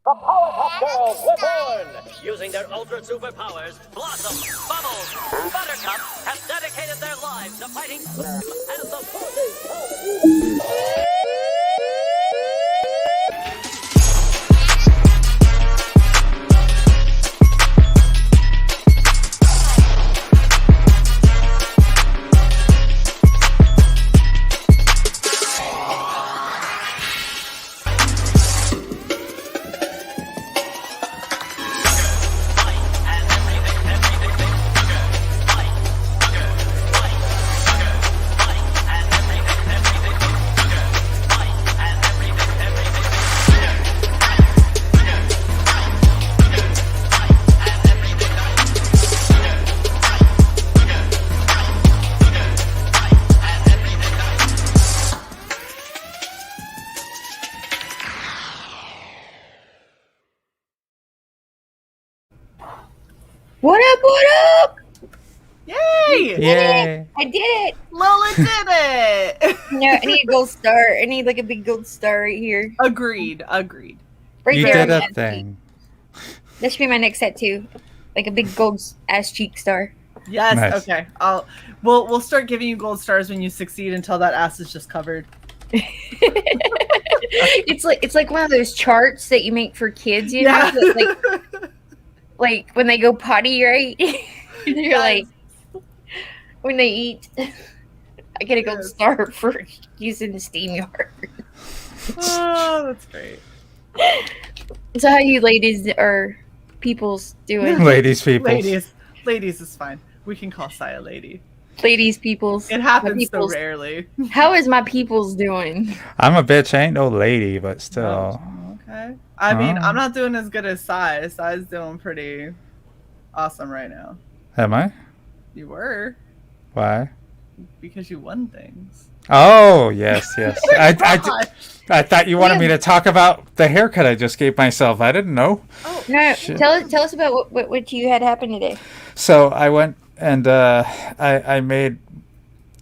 The Powerpuff Girls were born! Using their ultra superpowers, Blossom, Bubbles, Buttercup have dedicated their lives to fighting crime and the forces of What up, what up? Yay! Yay! I did it! Lola did it! No, I need a gold star. I need like a big gold star right here. Agreed. Right you there did a thing. That should be my next tattoo. Like a big gold ass cheek star. Yes, Nice. okay. We'll start giving you gold stars when you succeed until that ass is just covered. It's like one of those charts that you make for kids, you know? Like when they go potty, right? You're like, when they eat, I get a gold star for using the steam yard. Oh, that's great. So how you ladies or peoples doing? Ladies, people. Ladies is fine. We can call Saya lady. Ladies, peoples. It happens so peoples. rarely. How is my peoples doing? I'm a bitch. I ain't no lady, but still. Okay. I mean, I'm not doing as good as Sai. Sai's doing pretty awesome right now. Am I? You were. Why? Because you won things. Oh, yes. I thought you wanted me to talk about the haircut I just gave myself. I didn't know. Oh, no. Tell us about what you had happen today. So I went and I made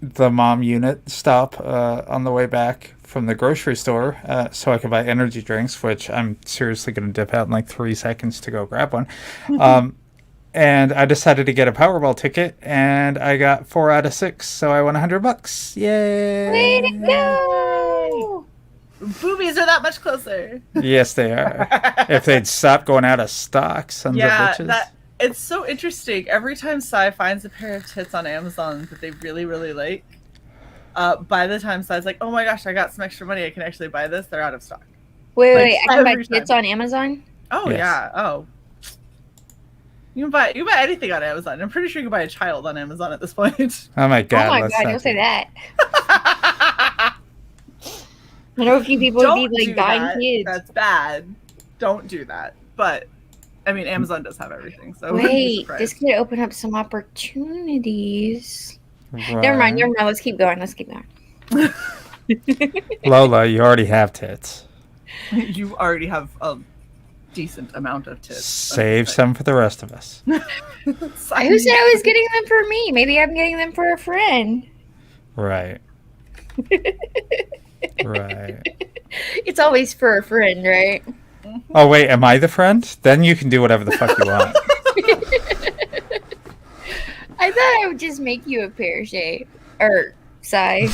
the mom unit stop on the way back from the grocery store so I could buy energy drinks, which I'm seriously going to dip out in like 3 seconds to go grab one. And I decided to get a Powerball ticket, and I got 4 out of 6, so I won $100. Yay! Way to go! Boobies are that much closer. Yes, they are. If they'd stop going out of stock, sons of bitches. It's so interesting. Every time Sai finds a pair of tits on Amazon that they really, really like, by the time Sai's like, oh my gosh, I got some extra money, I can actually buy this, they're out of stock. Wait, I can buy tits on Amazon? Oh, yes. Yeah. Oh. You can buy anything on Amazon. I'm pretty sure you can buy a child on Amazon at this point. Oh my god. Oh my god, don't say that. I know a few people who need like dying kids. That's bad. Don't do that. But I mean, Amazon does have everything. So wait, this could open up some opportunities. Right. Never mind. Let's keep going. Lola, you already have tits. You already have a decent amount of tits. Save some for the rest of us. Who said I was getting them for me? Maybe I'm getting them for a friend. Right. Right. It's always for a friend, right? Oh wait, am I the friend? Then you can do whatever the fuck you want. I thought I would just make you a pear shape or Sai.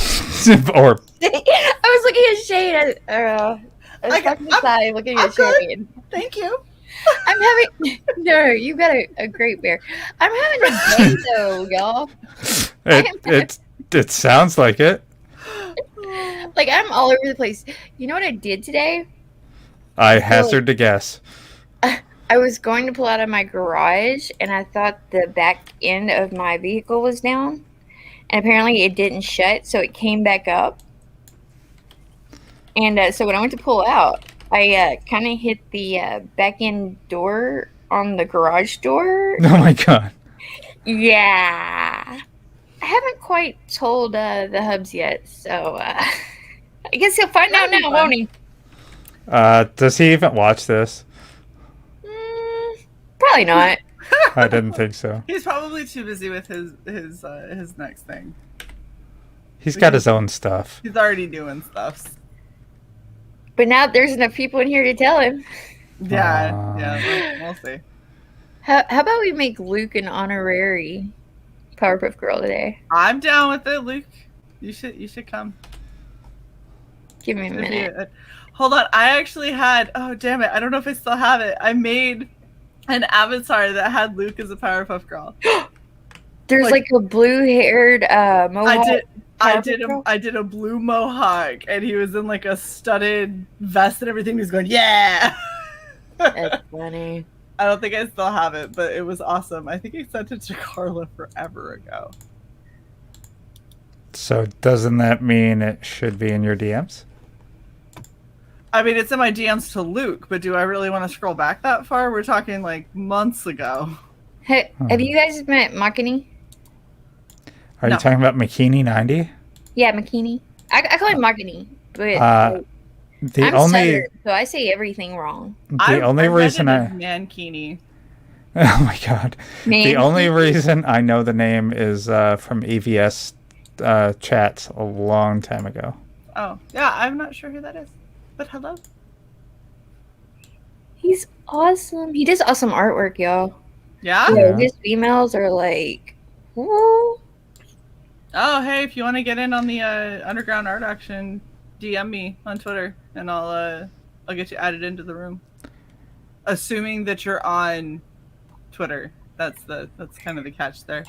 Or I was looking at Shade. I was talking to Sai, looking at Shade. Thank you. I'm having you got a great bear. I'm having a day though, y'all. It sounds like it. Like I'm all over the place. You know what I did today? I hazard to guess. I was going to pull out of my garage, and I thought the back end of my vehicle was down, and apparently it didn't shut, so it came back up. And so when I went to pull out, I kind of hit the back end door on the garage door. Oh my god. Yeah. I haven't quite told the hubs yet, so I guess he'll find out now, won't he? Does he even watch this? Probably not. I didn't think so. He's probably too busy with his next thing. He's got his own stuff. He's already doing stuff. But now there's enough people in here to tell him. Yeah, we'll see. How about we make Luke an honorary Powerpuff Girl today? I'm down with it, Luke. You should come. Give me a minute. Hold on, I actually had. Oh damn it! I don't know if I still have it. I made an avatar that had Luke as a Powerpuff Girl. There's like a blue-haired mohawk. I did a blue mohawk, and he was in like a studded vest and everything. He was going, yeah. That's funny. I don't think I still have it, but it was awesome. I think I sent it to Carla forever ago. So doesn't that mean it should be in your DMs? I mean, it's in my DMs to Luke, but do I really want to scroll back that far? We're talking like months ago. Hey, have you guys met Makini? Are you talking about Makini 90? Yeah, Makini. I call him Makini, but I'm Southern, so I say everything wrong. The only reason Mankini. Oh my god. The only reason I know the name is from EVS chats a long time ago. Oh, yeah, I'm not sure who that is. But hello. He's awesome. He does awesome artwork, y'all. Yeah? Yeah, his females are like, whoa. Oh, hey, if you want to get in on the underground art auction, DM me on Twitter, and I'll get you added into the room. Assuming that you're on Twitter. That's kind of the catch there.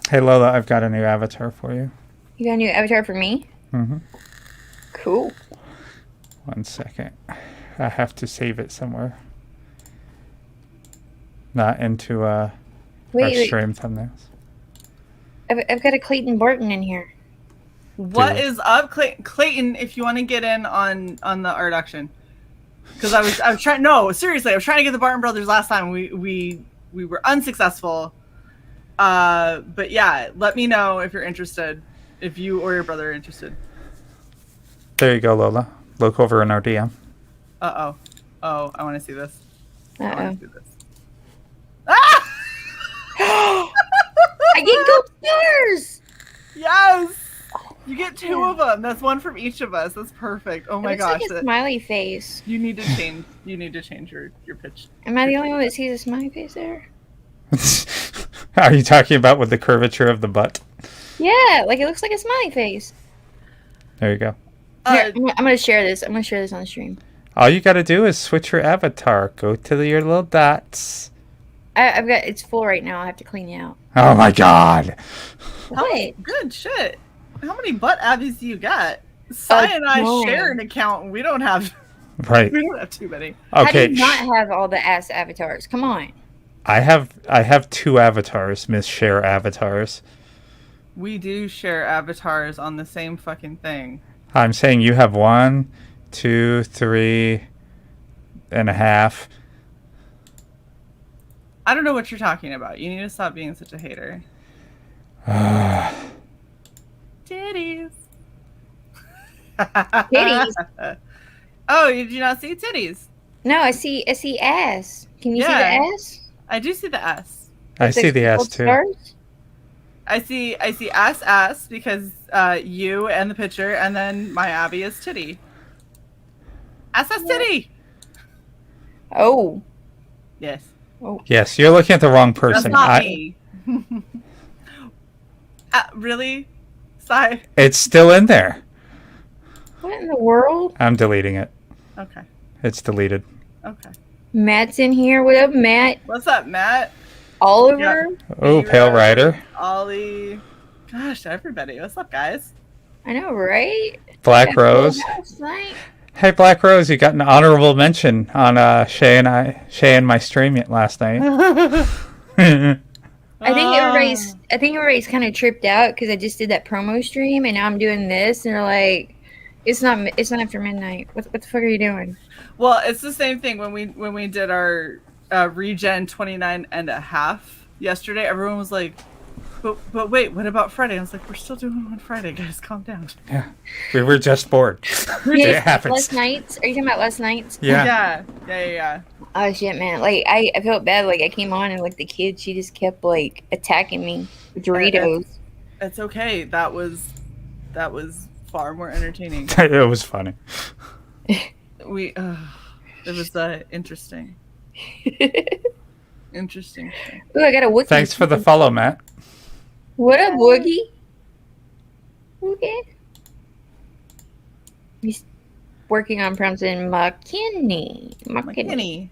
Hey Lola, I've got a new avatar for you. You got a new avatar for me? Mm-hmm. Cool. 1 second. I have to save it somewhere. Not into our stream thumbnails. I've got a Clayton Barton in here. What is up, Clayton? If you want to get in on the art auction, because I was trying. No, seriously, I was trying to get the Barton brothers last time. We were unsuccessful. But yeah, let me know if you're interested. If you or your brother are interested. There you go, Lola. Look over in our DM. Oh, I want to see this. I want to see this. Ah! I get gold stars. Yes, you get 2 of them. That's 1 from each of us. That's perfect. Oh my gosh, like a smiley face. You need to change. You need to change your pitch. Am I the only one that sees a smiley face there? Are you talking about with the curvature of the butt? Yeah, like it looks like a smiley face. There you go. Here, I'm gonna share this. I'm gonna share this on the stream. All you got to do is switch your avatar. Go to your little dots. I've got it's full right now. I have to clean it out. Oh my god! What? Good shit. How many butt abbies do you got? Sai and I share an account, and we don't have. Right. We don't have too many. How Okay. do you not have all the ass avatars? Come on. I have 2 avatars, Miss Share avatars. We do share avatars on the same fucking thing. I'm saying you have 1, 2, 3 and a half. I don't know what you're talking about. You need to stop being such a hater. Titties. Titties. Oh, did you not see titties? No, I see ass. Can you see the ass? I do see the ass. I see the ass too. Stars? I see ass because you and the picture, and then my Abby is titty. Ass titty. Oh. Yes. Oh. Yes, you're looking at the wrong person. That's not me. Really? Sigh. It's still in there. What in the world? I'm deleting it. Okay. It's deleted. Okay. Matt's in here. What up, Matt? What's up, Matt? Oliver? Yeah. Oh, Pale Rider. Ollie. Gosh, everybody. What's up, guys? I know, right? Black Rose. Hey, Black Rose, you got an honorable mention on Shay and my stream last night. I think everybody's kind of tripped out because I just did that promo stream and now I'm doing this and they're like, it's not after midnight. What the fuck are you doing? Well, it's the same thing when we did our regen 29.5 yesterday. Everyone was like, but wait, what about Friday? I was like, we're still doing on Friday, guys. Calm down. Yeah, we were just bored. It happens. Last nights? Are you talking about last nights? Yeah. Oh shit, man! Like I felt bad. Like I came on and like the kid, she just kept like attacking me with Doritos. It's okay. That was far more entertaining. It was funny. It was interesting. Interesting. Ooh, I got a Wookiee. Thanks for the follow, Matt. What up, Woogie? Okay. He's working on pronouncing McKinney. McKinney.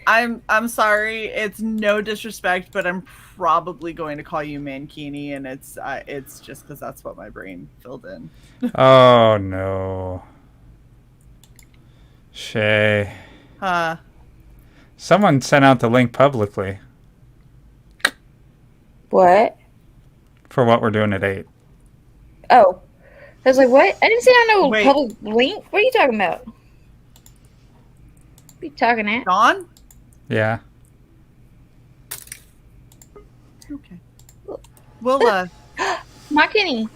I'm sorry. It's no disrespect, but I'm probably going to call you Mankini, and it's just because that's what my brain filled in. Oh no, Shay. Someone sent out the link publicly What? for what we're doing at 8. Oh. I was like, what? I didn't say I know Wait. public link. What are you talking about? What are you talking at? Dawn? Yeah. Okay. Well, McKinney.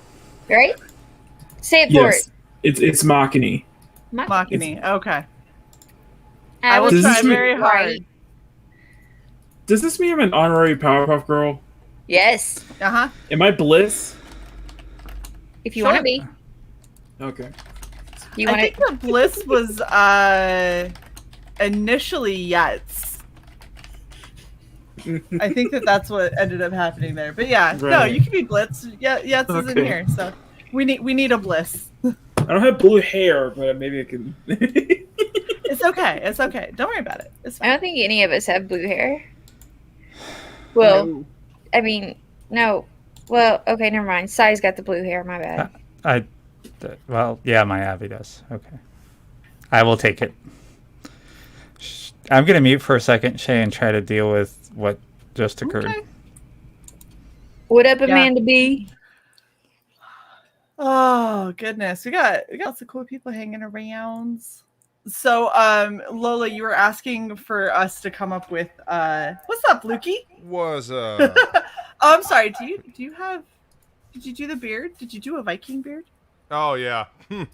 Right? Say it for Yes, it's Machini. it. Makini. Okay. I will was try very hard. Does this mean I'm an honorary Powerpuff Girl? Yes. Uh-huh. Am I Bliss? If you want to be. Okay. You I want think to. the Bliss was initially Yetz. I think that's what ended up happening there. But yeah, no, Right. you can be Blitz. Yeah, Yetz is in Okay. here, so we need a Bliss. I don't have blue hair, but maybe I can. It's okay. It's okay. Don't worry about it. It's I fine. don't think any of us have blue hair. Well, No. I mean, no. Well, okay, never mind. Sai's got the blue hair. My bad. Well, yeah, my Abby does. Okay. I will take it. I'm going to mute for a second, Shay, and try to deal with what just occurred. Okay. What up, Yeah. Amanda B? Oh goodness, we got lots of cool people hanging around. So, Lola, you were asking for us to come up with what's up, Lukey? Was Oh, I'm sorry. Did you do the beard? Did you do a Viking beard? oh yeah. I had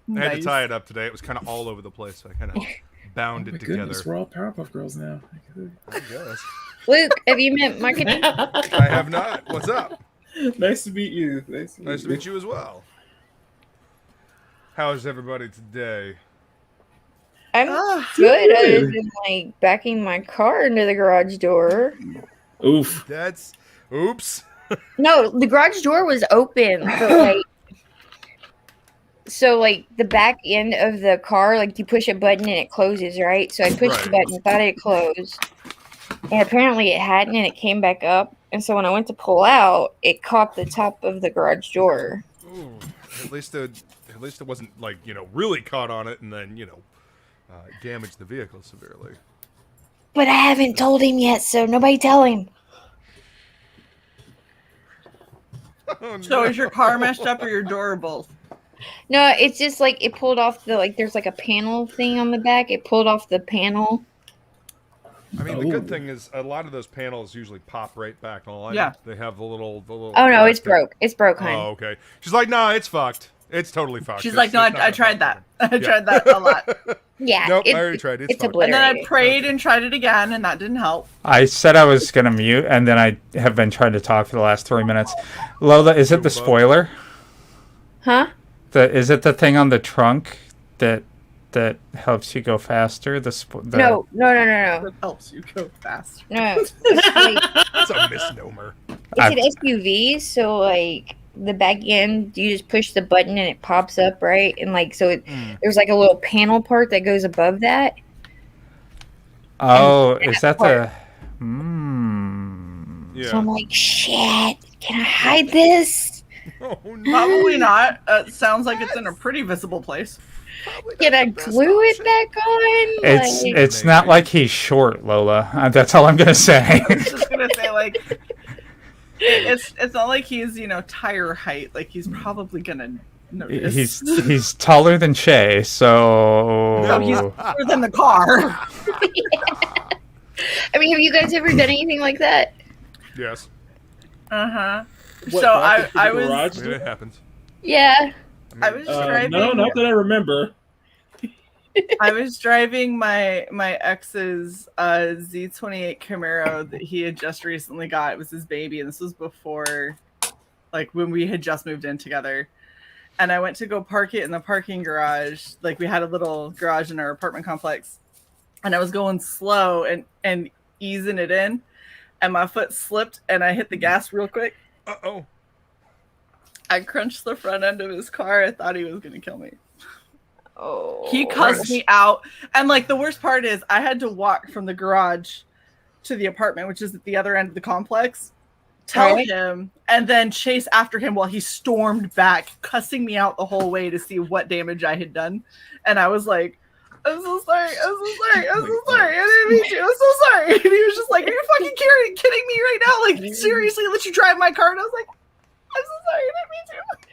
Nice. to tie it up today. It was kind of all over the place. So I kind of bound Oh my it together. goodness, we're all Powerpuff Girls now. I guess. Luke, have you met McKinney? I have not. What's up? Nice to meet you. Nice to meet you as well. How's everybody today? I'm Ah, good, other good. than like backing my car into the garage door. Oof. That's oops. No, the garage door was open, but like, so like the back end of the car, like you push a button and it closes, right? So I pushed the Right. button, thought it closed, and apparently it hadn't, and it came back up. And so when I went to pull out, it caught the top of the garage door. Ooh, at least it wasn't like really caught on it and then damaged the vehicle severely. But I haven't told him yet, so nobody tell him. Oh, So no. is your car messed up or your door or both? No, it's just like it pulled off the there's like a panel thing on the back. It pulled off the panel. I mean, the good Oh. thing is a lot of those panels usually pop right back on. Yeah. They have the little. Oh no, it's plastic- broke. It's broke, hon. Oh, okay. She's like, nah, it's fucked. It's totally fucked. She's It's- like, no, it's not I gonna tried pop that. I Yeah. tried that a lot. Yeah, Nope, I already tried it. It's fine. And obliterated. then I prayed and tried it again, and that didn't help. I said I was going to mute, and then I have been trying to talk for the last 3 minutes. Lola, is it the spoiler? Huh? Is it the thing on the trunk that helps you go faster? No. That helps you go faster. No. It's like, It's a misnomer. it's an SUV, so like the back end, you just push the button and it pops up, right? And like so, there's like a little panel part that goes above that. Oh, and is that part. the? Hmm. Yeah. So I'm like, shit. Can I hide this? Oh, no. Probably not. Sounds like it's in a pretty visible place. Probably Can not I the best glue it option. back on? It's Like, it's not like he's short, Lola. That's all I'm gonna say. I was just gonna say, like, it's not like he's tire height. Like he's probably gonna notice. he's taller than Shay, so No, he's taller than the car. I mean, have you guys ever done anything like that? Yes. Uh huh. What, So back into I the was garage? I mean, it happens. Yeah. I was driving. No, not that I remember. I was driving my ex's Z28 Camaro that he had just recently got. It was his baby, and this was before, like, when we had just moved in together. and I went to go park it in the parking garage. Like, we had a little garage in our apartment complex, and I was going slow and easing it in, and my foot slipped, and I hit the gas real quick. Uh-oh. I crunched the front end of his car. I thought he was going to kill me. Oh. He cussed me out. And, like, the worst part is I had to walk from the garage to the apartment, which is at the other end of the complex, tell him, and then chase after him while he stormed back, cussing me out the whole way to see what damage I had done. And I was like, I'm so sorry. I'm so sorry. I'm so sorry. I didn't mean to. I'm so sorry. And he was just like, are you fucking kidding me right now? Like, seriously, let you drive my car? And I was like, I'm so sorry. I didn't mean to.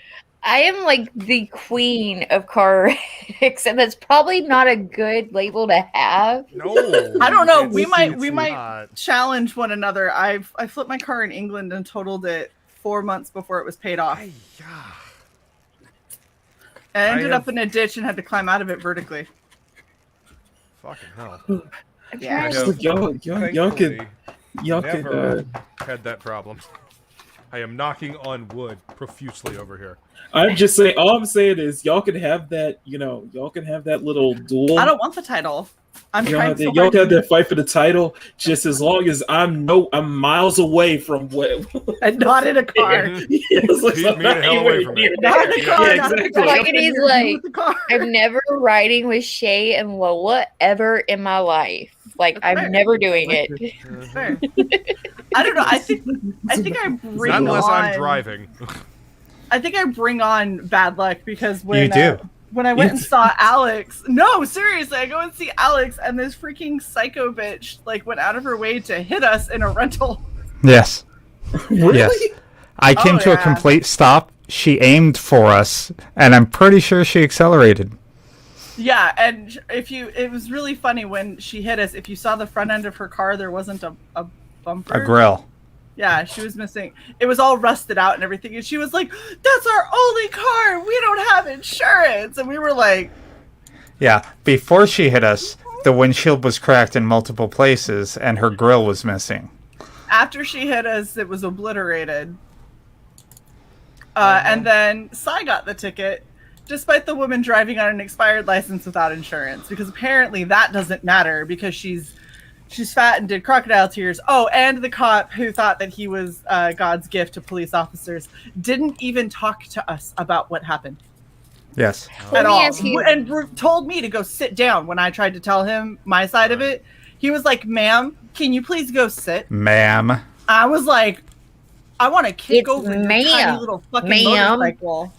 I am like the queen of car wrecks, and that's probably not a good label to have. No. I don't know. it's- We it's might not. challenge one another. I flipped my car in England and totaled it 4 months before it was paid off. Ay-ya. I ended have- up in a ditch and had to climb out of it vertically. Fucking hell. Yeah. I have Y'all thankfully could never had that problem. I am knocking on wood profusely over here. I'm just saying. All I'm saying is, y'all can have that. Y'all can have that little duel. I don't want the title. I'm trying so y'all hard can have to that fight for the title. Just as long as I'm miles away from what. and not in a car. Yes, like, Keep I'm me not the hell anywhere away from near it. Not in there. a car. Yeah, not in a exactly. car. Like, it is You're like- with the car. I'm never riding with Shay and Lola ever in my life. Like, That's fair. I'm never doing it. Fair. I don't know. I think I bring Not unless on. I'm driving. I think I bring on bad luck because when You do. When I went and saw Alex, no, seriously, I go and see Alex, and this freaking psycho bitch like went out of her way to hit us in a rental. Yes. Really? Yes. I came Oh, to a yeah. complete stop. She aimed for us, and I'm pretty sure she accelerated. Yeah, and it was really funny when she hit us. If you saw the front end of her car, there wasn't a bumper. A grill. Yeah, she was missing. It was all rusted out and everything. And she was like, "That's our only car. We don't have insurance." And we were like, Yeah. Before she hit us, the windshield was cracked in multiple places, and her grill was missing. after she hit us, it was obliterated. And then Sai got the ticket, despite the woman driving on an expired license without insurance, because apparently that doesn't matter because she's fat and did crocodile tears. Oh, and the cop who thought that he was God's gift to police officers didn't even talk to us about what happened Yes. at Let me all, ask you- and told me to go sit down when I tried to tell him my side of it. He was like, "Ma'am, can you please go sit?" Ma'am. I was like, I want to kick It's over your tiny ma'am. little fucking Ma'am. motorcycle.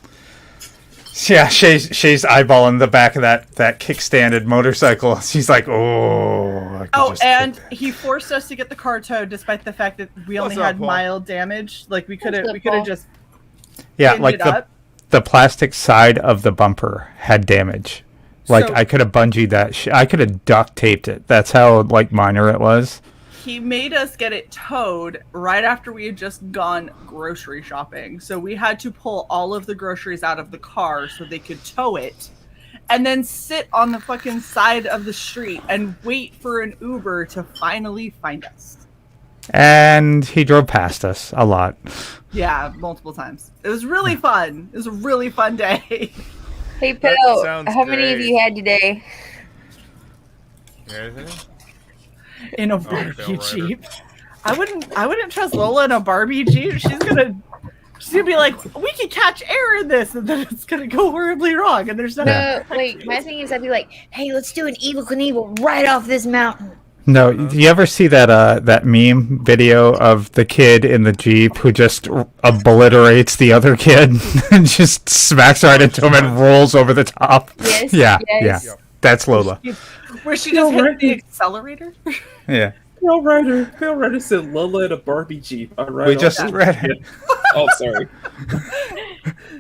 Yeah, she's eyeballing the back of that kickstanded motorcycle. She's like, oh. I could Oh, just- and he forced us to get the car towed, despite the fact that we only What's up, had Paul? mild damage. Like we could What's up, have Paul? just yeah, pinned like it up. the plastic side of the bumper had damage. Like So- I could have bungeed that. I could have duct taped it. That's how like minor it was. He made us get it towed right after we had just gone grocery shopping. So we had to pull all of the groceries out of the car so they could tow it, and then sit on the fucking side of the street and wait for an Uber to finally find us. And he drove past us a lot. Yeah, multiple times. It was really fun. It was a really fun day. Hey, That Pell, sounds how many of great. you had today? Anything? In a Phil Barbie Ryder. Jeep. I wouldn't trust Lola in a Barbie Jeep. She's gonna be like, we can catch air in this, and then it's gonna go horribly wrong. And there's nothing. Yeah. Like, my thing is, I'd be like, hey, let's do an Evil Knievel right off this mountain. No, do you ever see that meme video of the kid in the Jeep who just obliterates the other kid and just smacks right into him and rolls over the top? Yes, Yeah, yes. yeah. That's Lola. Where she just hit the accelerator. Yeah. Phil Ryder said Lola at a Barbie Jeep. All right. We just read it. Oh, sorry.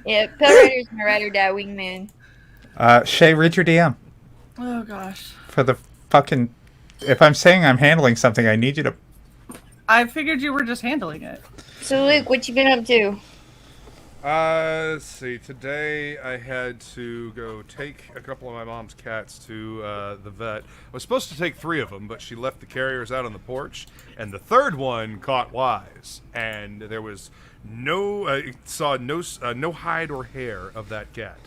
Yeah, Pell Rider's my ride or die wingman. Shay, read your DM. Oh gosh. For the fucking... If I'm saying I'm handling something, I need you to... I figured you were just handling it. So, Luke, what you been up to? Let's see. Today I had to go take a couple of my mom's cats to the vet. I was supposed to take 3 of them, but she left the carriers out on the porch, and the third one caught wise, and there was no hide or hair of that cat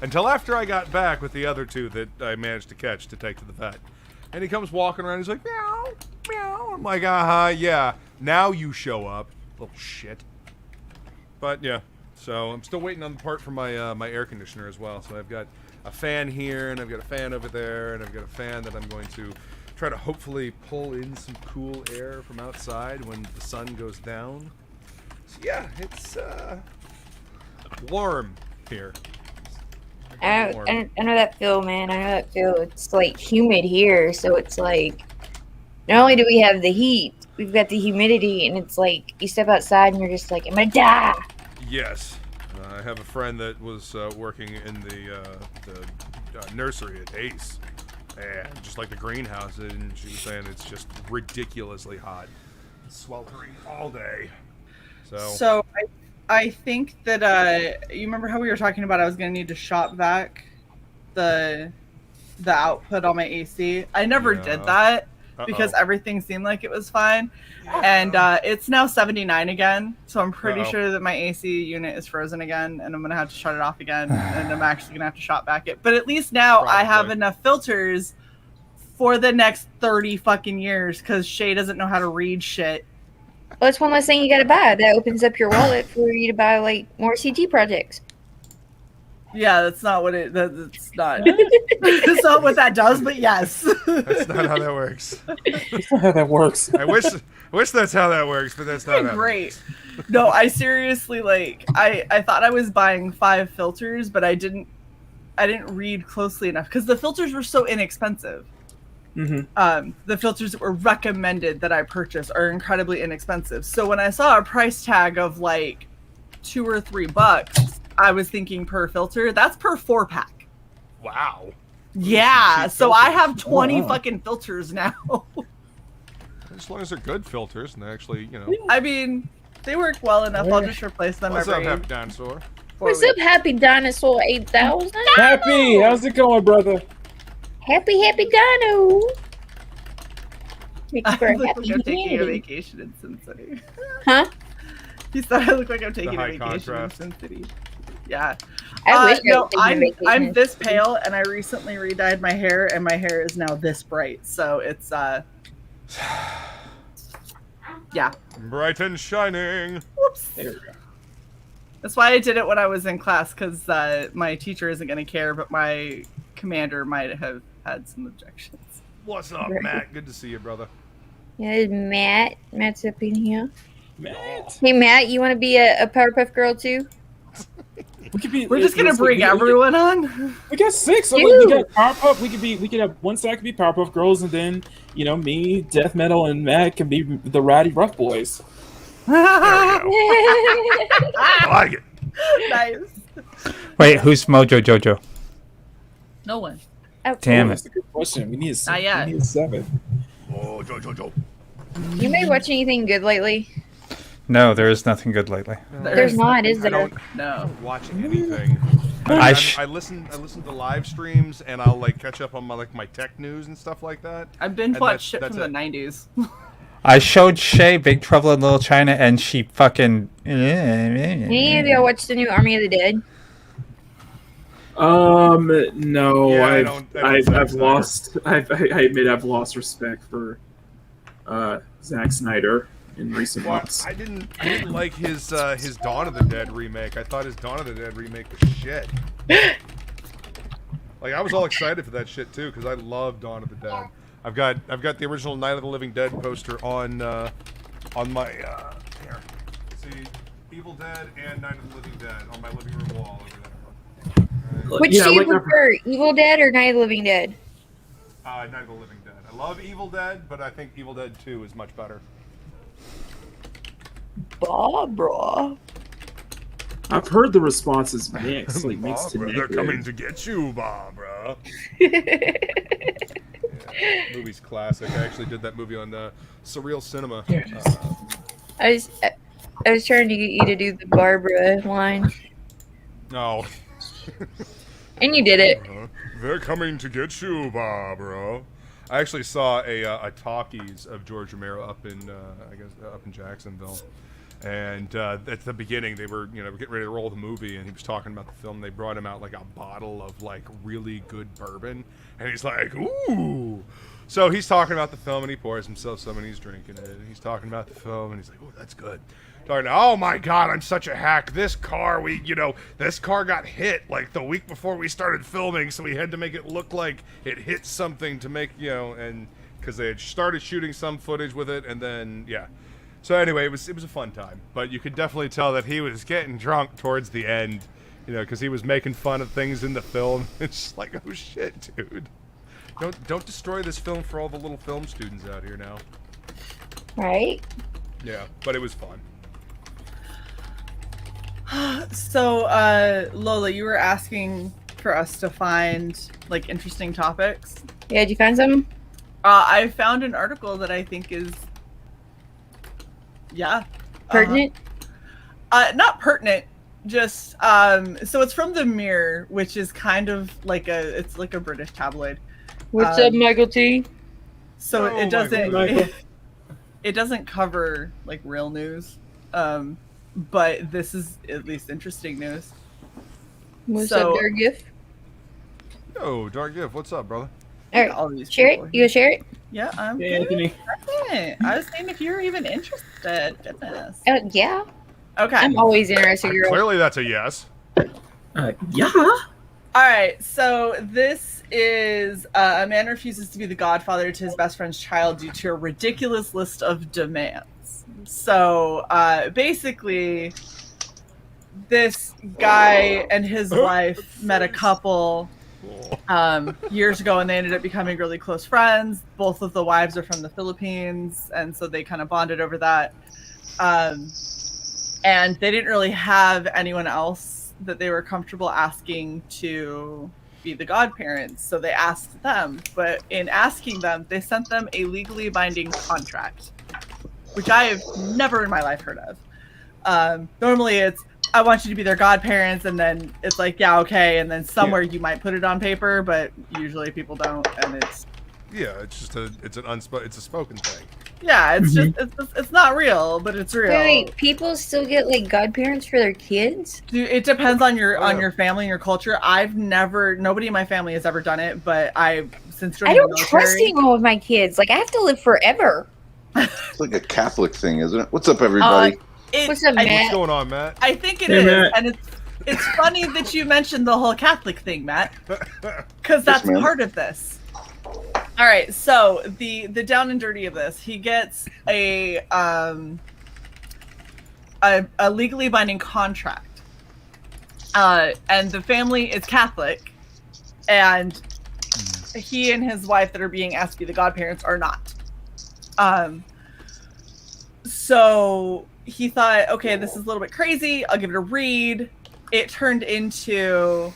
until after I got back with the other 2 that I managed to catch to take to the vet. And he comes walking around. He's like, meow, meow. I'm like, yeah. Now you show up, little shit. But yeah. So I'm still waiting on the part for my my air conditioner as well. So I've got a fan here, and I've got a fan over there, and I've got a fan that I'm going to try to hopefully pull in some cool air from outside when the sun goes down. So yeah, it's warm here. I know that feel, man. I know that feel. It's like humid here, so it's like not only do we have the heat, we've got the humidity, and it's like you step outside and you're just like, I'm gonna die. Yes, I have a friend that was working in the nursery at Ace, and just like the greenhouse, and she was saying it's just ridiculously hot, sweltering all day. So I think that you remember how we were talking about I was gonna need to shop back the output on my AC. I never did that because everything seemed like it was fine. And it's now 79 again, so I'm pretty sure that my AC unit is frozen again, and I'm gonna have to shut it off again, and I'm actually gonna have to shop back it. But at least now I have enough filters for the next 30 fucking years, because Shay doesn't know how to read shit. Well, it's one less thing you gotta buy. That opens up your wallet for you to buy like more CG projects. Yeah, that's not what it. That's not. That's not what that does. But yes. That's not how that works. That's not how that works. I wish that's how that works, but that's not how great. No, I seriously I thought I was buying 5 filters, but I didn't read closely enough because the filters were so inexpensive. Mm-hmm. The filters that were recommended that I purchase are incredibly inexpensive. So when I saw a price tag of like $2 or $3, I was thinking per filter. That's per 4-pack. Wow. Yeah. So I have 20 fucking filters now. As long as they're good filters and they actually, I mean, they work well enough. I'll just replace them What's every. up, Happy Dinosaur? What's up, Happy Dinosaur 8000? Happy, how's it going, brother? Happy Dino. Makes for I a look happy like I'm taking a humanity. vacation in Sin City. Huh? He said I look like I'm taking a high vacation contrast. in Sin City. Yeah. I wish I was taking a I'm vacation. this pale, and I recently re-dyed my hair, and my hair is now this bright. So it's yeah. Bright and shining. Whoops. There we go. That's why I did it when I was in class, because my teacher isn't going to care, but my commander might have had some objections. What's up, Right. Matt? Good to see you, brother. Yeah, it's Matt. Matt's up in here. Matt. Hey, Matt, you want to be a Powerpuff Girl too? We're just going to bring everyone on. We got 6. So Dude. like, we got Powerpuff. We could have one side could be Powerpuff Girls, and then me, Death Metal, and Matt can be the Ratty Rough Boys. I like it. Nice. Wait, who's Mojo Jojo? No one. Damn it. That's a good question. We need a 7. Not yet. We need a 7. Oh, Jojo. You may watch anything good lately? No, there is nothing good lately. There's not, is I there? don't No. watch anything. I I listen to live streams, and I'll like catch up on my tech news and stuff like that. I've binge And watched shit that's from the it. 90s. I showed Shay Big Trouble in Little China, and she fucking. Any of y'all watched the new Army of the Dead? No, Yeah, I admit I've lost respect for Zack Snyder in recent Well, months. I didn't like his Dawn of the Dead remake. I thought his Dawn of the Dead remake was shit. Like I was all excited for that shit too because I love Dawn of the Dead. I've got the original Night of the Living Dead poster on my here. See, Evil Dead and Night of the Living Dead on my living room wall over there. Which Yeah, do you like that- prefer, Evil Dead or Night of the Living Dead? Night of the Living Dead. I love Evil Dead, but I think Evil Dead 2 is much better. Barbara. I've heard the response is mixed, like mixed to Barbara, they're negative. coming to get you, Barbara. Movie's classic. I actually did that movie on Surreal Cinema. I was trying to get you to do the Barbara line. Oh. And you did it. They're coming to get you, Barbara. I actually saw a talkies of George Romero up in up in Jacksonville, and at the beginning they were getting ready to roll the movie, and he was talking about the film. They brought him out like a bottle of like really good bourbon, and he's like, "Ooh." So he's talking about the film, and he pours himself some, and he's drinking it. And he's talking about the film, and he's like, "Oh, that's good." Talking, "Oh my God, I'm such a hack. This car, this car got hit like the week before we started filming, so we had to make it look like it hit something to make and because they had started shooting some footage with it, and then yeah." So anyway, it was a fun time, but you could definitely tell that he was getting drunk towards the end, because he was making fun of things in the film. It's just like, oh shit, dude. Don't destroy this film for all the little film students out here now. Right? Yeah, but it was fun. So, Lola, you were asking for us to find like interesting topics. Yeah, did you find some? I found an article that I think is, Pertinent? Not pertinent. Just so it's from the Mirror, which is kind of like a British tabloid. What's up, Michael T? So Oh, it doesn't Michael. it doesn't cover like real news, but this is at least interesting news. What's So- up, Dargif? Yo, Dark Gift, what's up, brother? All right, All these share it. people You gonna share it? Yeah, I'm Hey, Anthony. good. I was saying if you're even interested. Goodness. Yeah. Okay. I'm always interested, girl. Clearly that's a yes. Yeah. All right, so this is a man refuses to be the godfather to his best friend's child due to a ridiculous list of demands. So basically, this guy and his wife met a couple years ago, and they ended up becoming really close friends. Both of the wives are from the Philippines, and so they kind of bonded over that. And they didn't really have anyone else that they were comfortable asking to be the godparents, so they asked them. But in asking them, they sent them a legally binding contract, which I have never in my life heard of. Normally it's, I want you to be their godparents, and then it's like, yeah, okay, and then somewhere you might put it on paper, but usually people don't, and it's it's just it's a spoken thing. yeah, it's just it's not real, but it's real. Wait, people still get like godparents for their kids? Dude, it depends on your Oh, yeah. your family and your culture. Nobody in my family has ever done it, but since I joining don't the trust military, anyone with my kids. Like I have to live forever. It's like a Catholic thing, isn't it? What's up, everybody? What's up, I, Matt? What's going on, Matt? I think it Hey, is, Matt. and it's funny that you mentioned the whole Catholic thing, Matt, because that's ma'am. part of this. All right, so the down and dirty of this, he gets a legally binding contract, and the family is Catholic, and he and his wife that are being asked to be the godparents are not. So he thought, okay, this is a little bit crazy. I'll give it a read. It turned into,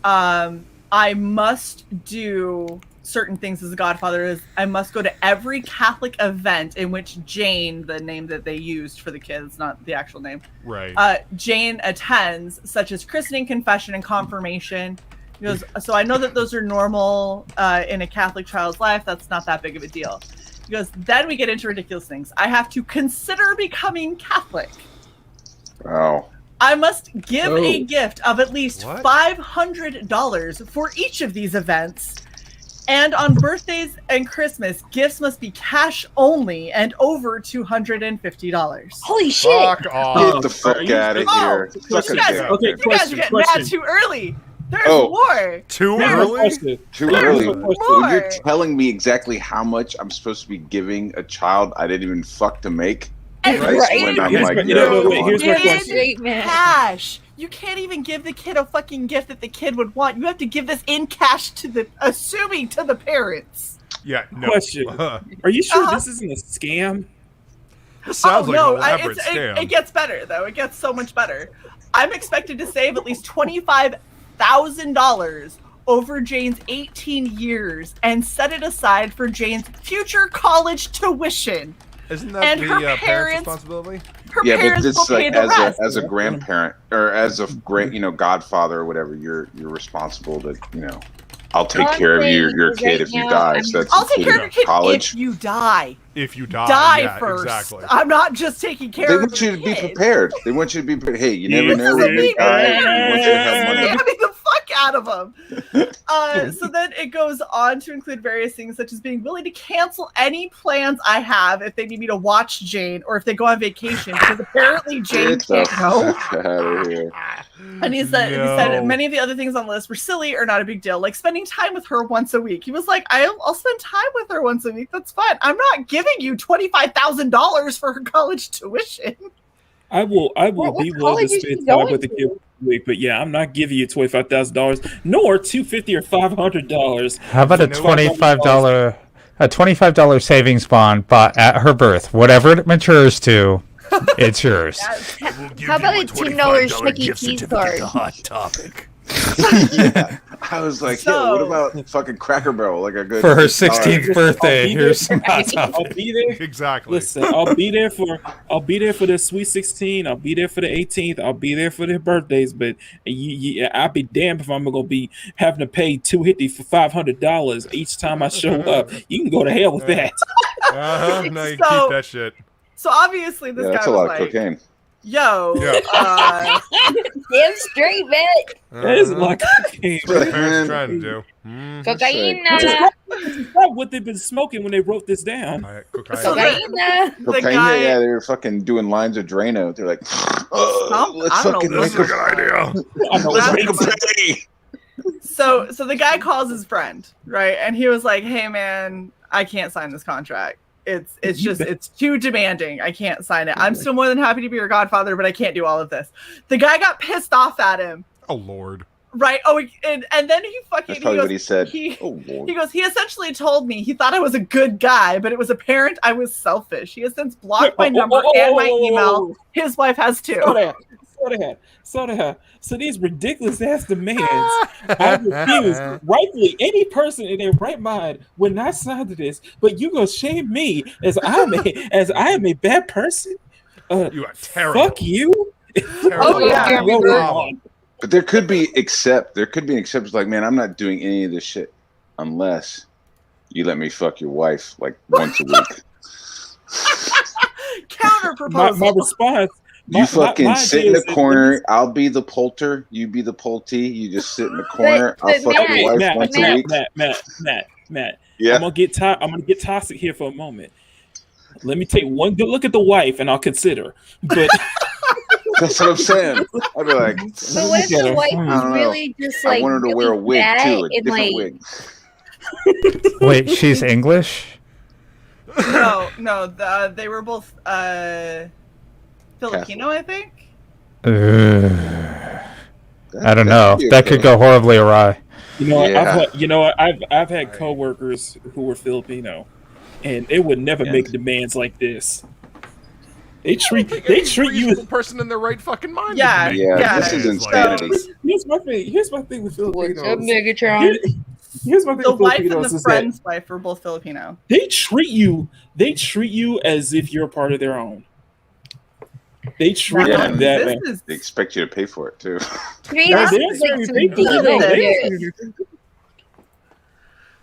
I must do certain things as a godfather. Is I must go to every Catholic event in which Jane, the name that they used for the kids, not the actual name, Right. Jane attends, such as christening, confession, and confirmation. He goes, so I know that those are normal in a Catholic child's life. That's not that big of a deal. He goes, then we get into ridiculous things. I have to consider becoming Catholic. Wow. I must give a Oh. gift of at least What? $500 for each of these events. And on birthdays and Christmas, gifts must be cash only and over $250. Holy shit! Fuck off. Get the fuck are you- out of Oh, here. you Suck a guys- dick. Okay, You guys are getting mad too early. There's Oh. more. Too Yeah, early? requested. Too There's early. more. When you're telling me exactly how much I'm supposed to be giving a child I didn't even fuck to make, And right? Right. When I'm Here's like, my- yo, wait, here's my Give question. Statement. cash. You can't even give the kid a fucking gift that the kid would want. You have to give this in cash to the parents. Yeah, no. Question. Are you sure Uh-huh. this isn't a scam? This sounds like an elaborate it's- scam. it gets better though. It gets so much better. I'm expected to save at least $25,000 over Jane's 18 years and set it aside for Jane's future college tuition. Isn't that And the her parents' parents- responsibility? Her Yeah, but parents this will is pay like the rest. as a grandparent or as a godfather or whatever, you're responsible to I'll take All I'm care of saying your is kid right if you now, die. I'm- So that's I'll take care of your kid college. if you die. If you die, Die yeah, first. exactly. I'm not just taking care They of want your you to be kid. prepared. They want you to be prepared. Hey, you never This know when you die. They want you to have money. Stabbing the fuck out of them. So then it goes on to include various things such as being willing to cancel any plans I have if they need me to watch Jane or if they go on vacation because apparently Jane Get the can't go. fuck out of here. And he said No. many of the other things on the list were silly or not a big deal, like spending time with her once a week. He was like, I'll spend time with her once a week. That's fine. I'm not giving you $25,000 for her college tuition. I will What be willing college to is she spend time going with the to? kid week, but yeah, I'm not giving you $25,000 nor $250 or $500. How about a $25 savings bond bought at her birth? Whatever it matures to, it's yours. How about a $10 Chuck E. Cheese card? Hot Topic. Yeah. I was like, yeah, what So- about fucking Cracker Barrel? Like a good For her $6. 16th birthday, I'll be here's there. some hot topic. I'll be there. Exactly. Listen, I'll be there for the Sweet 16. I'll be there for the 18th. I'll be there for their birthdays. But I'll be damned if I'm gonna be having to pay $250 for $500 each time I show up. You can go to hell with that. No, you So- keep that shit. So obviously this Yeah, that's guy a was lot like, of cocaine. yo, Yeah. Damn straight, man. That is a lot of cocaine. That's what the Man. parents are trying to do. Mm. Cocaine. Which is probably what they've been smoking when they wrote this down. Cocaine. So Cocaine. the Cocaine, guy, yeah, they were fucking doing lines of Drano. They're like, oh, let's I don't fucking know make what That's a a, good idea. I know let's it's make a crazy. pay. so the guy calls his friend, right? And he was like, hey man, I can't sign this contract. It's too demanding. I can't sign it. I'm still more than happy to be your godfather, but I can't do all of this. The guy got pissed off at him. Oh Lord. Right. Oh, and then he fucking That's probably goes, what he said. He, Oh, Lord. he goes, he essentially told me he thought I was a good guy, but it was apparent I was selfish. He has since blocked my number and my email. His wife has too. So that. So these ridiculous ass demands, I refuse. Rightfully, any person in their right mind would not sign to this. But you gonna shame me as I am a bad person? You are terrible. Fuck you. Oh, yeah. But there could be an exception. Like, man, I'm not doing any of this shit unless you let me fuck your wife like once a week. Counter proposal. My response. You fucking my sit idea in the is that- corner. I'll be the poulter. You be the poultee. You just sit in the corner. but I'll fuck Matt, your wife once a week. Matt. Yeah. I'm gonna get toxic here for a moment. Let me take one good look at the wife, and I'll consider. But That's what I'm saying. I'd be like, But what if the wife I is don't know. really just I like want her to really wear a wig fat too, a and different like wig. Wait, she's English? No, they were both Filipino, I think. I don't know. That could go horribly awry. I've had coworkers who were Filipino, and they would never make demands like this. They treat you as a person in their right fucking mind. Yeah, would make Yeah, yeah. this is demands like insanity. this. Here's my thing with Filipinos. what's up, Megatron? Here's my thing The with wife and Filipinos the is that friend's wife were both Filipino. they treat you as if you're a part of their own. They treat Yeah. you that way. This is They expect you to pay for it too. To me, Yeah, this there's is like certain some people that diva don't. shit.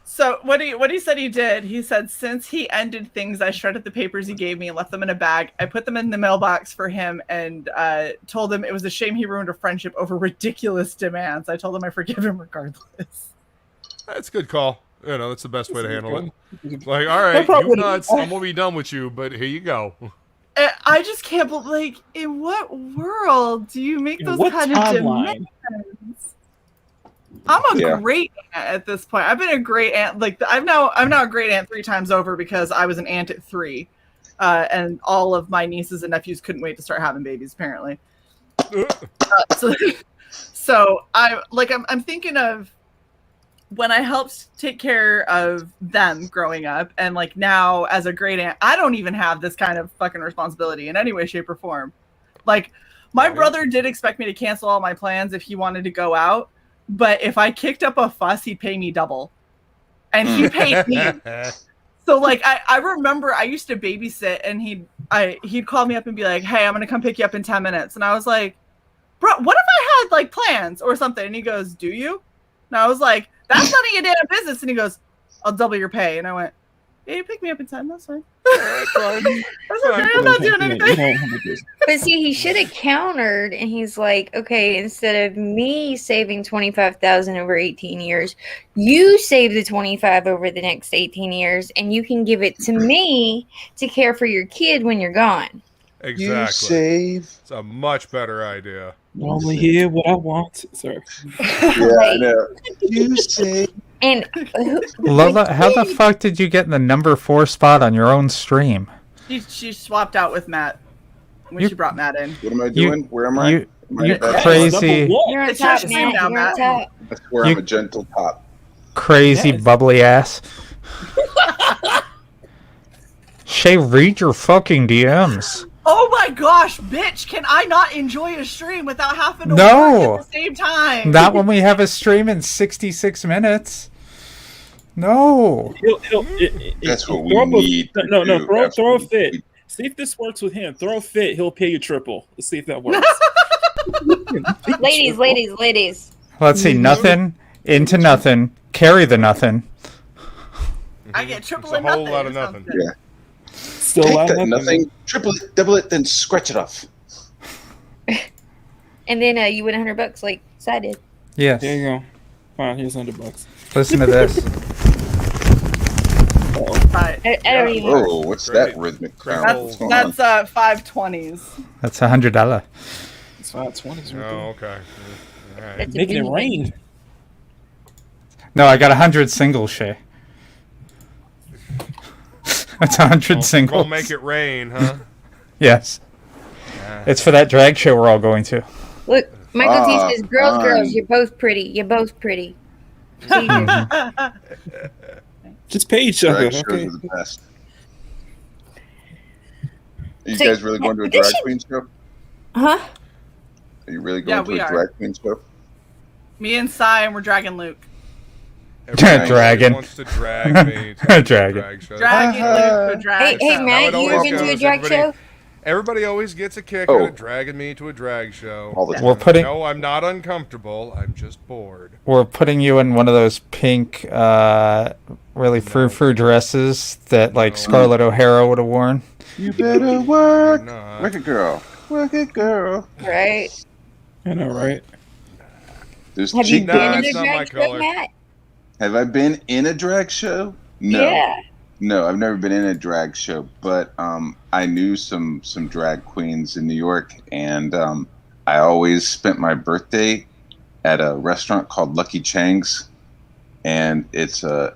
So what he said he did, he said since he ended things, I shredded the papers he gave me and left them in a bag. I put them in the mailbox for him and told him it was a shame he ruined a friendship over ridiculous demands. I told him I forgive him regardless. That's a good call. That's the best way to handle it. Like, all That right, probably- you nuts. I'm gonna be done with you, but here you go. I just can't believe, like, in what world do you make those What kind of timeline? demands? I'm a great aunt at this point. I've been a great aunt. Like, I'm now a great aunt 3 times over because I was an aunt at 3, and all of my nieces and nephews couldn't wait to start having babies. Apparently, so I'm thinking of when I helped take care of them growing up, and like now as a great aunt, I don't even have this kind of fucking responsibility in any way, shape, or form. Like, my brother did expect me to cancel all my plans if he wanted to go out, but if I kicked up a fuss, he'd pay me double, and he paid me. So like I remember I used to babysit, and he'd call me up and be like, "Hey, I'm gonna come pick you up in 10 minutes," and I was like, "Bro, what if I had like plans or something?" And he goes, "Do you?" And I was like, "That's none of your damn business." And he goes, "I'll double your pay," and I went, "Yeah, you pick me up in 10. That's fine." That's fine. That's okay. I'm not doing anything. But see, he should have countered, and he's like, okay, instead of me saving 25,000 over 18 years, you save the 25 over the next 18 years, and you can give it to me to care for your kid when you're gone. Exactly. You save. It's a much better idea. Only hear what I want. Sorry. Yeah, I know. You save. And Lola, how the fuck did you get the number 4 spot on your own stream? She swapped out with Matt when she brought Matt in. What am I doing? Where am I? You That's crazy, you're on It's top, your Matt. now, You're on Matt. top. where I'm a gentle top. crazy Yes. bubbly ass. Shay, read your fucking DMs. Oh my gosh, bitch! Can I not enjoy a stream without having to No. work at the same time? Not when we have a stream in 66 minutes. No. That's what we throw him a- need to No, do. throw a Absolutely. fit. See if this works with him. Throw a fit. He'll pay you triple. Let's see if that works. Ladies. Let's see. Nothing into nothing. Carry the nothing. I get triple It's a and whole nothing. lot of That sounds nothing. good. Yeah. Still Take out that nothing, triple it, double it, then scratch it off. And then you win $100 like I did. Yes. There you go. Fine, here's $100. Listen to this. Right. I don't even. Oh, what's that Great. rhythmic Great. sound? That's What's going on? 520s. That's $100. It's 520s right Oh, okay. All right. That's a Making it big rain. No, I got 100 singles, Shay. That's 100 singles. Gonna make it rain, huh? Yes. It's for that drag show we're all going to. Look, Michael T says, "Girls, fine. you're both pretty. You're both pretty." See, Just pay each other. Drag shows Okay. are the best. Are you So, guys really going to a this drag should- queen show? huh? Are you really Yeah, going to we a are. drag queen show? Me and Cy, and we're dragging Luke. Everybody Dragon. wants to drag me to a Dragon. drag show. Dragging Luke to a drag Hey, show. Matt, it you always ever been to a goes. drag Everybody- show? Everybody always gets a kick Oh. out of dragging me to a drag show. All the time. We're putting No, I'm not uncomfortable. I'm just bored. we're putting you in one of those pink, really frou-frou dresses that like No. Scarlett O'Hara would have worn. You better work. I'm not. Work it, girl. Work it, girl. Right? I know, right? There's Have you cheek No, been in it's a not my drag show, color. Matt? Have I been in a drag show? No. Yeah. No, I've never been in a drag show, but I knew some drag queens in New York, and I always spent my birthday at a restaurant called Lucky Chang's, and it's a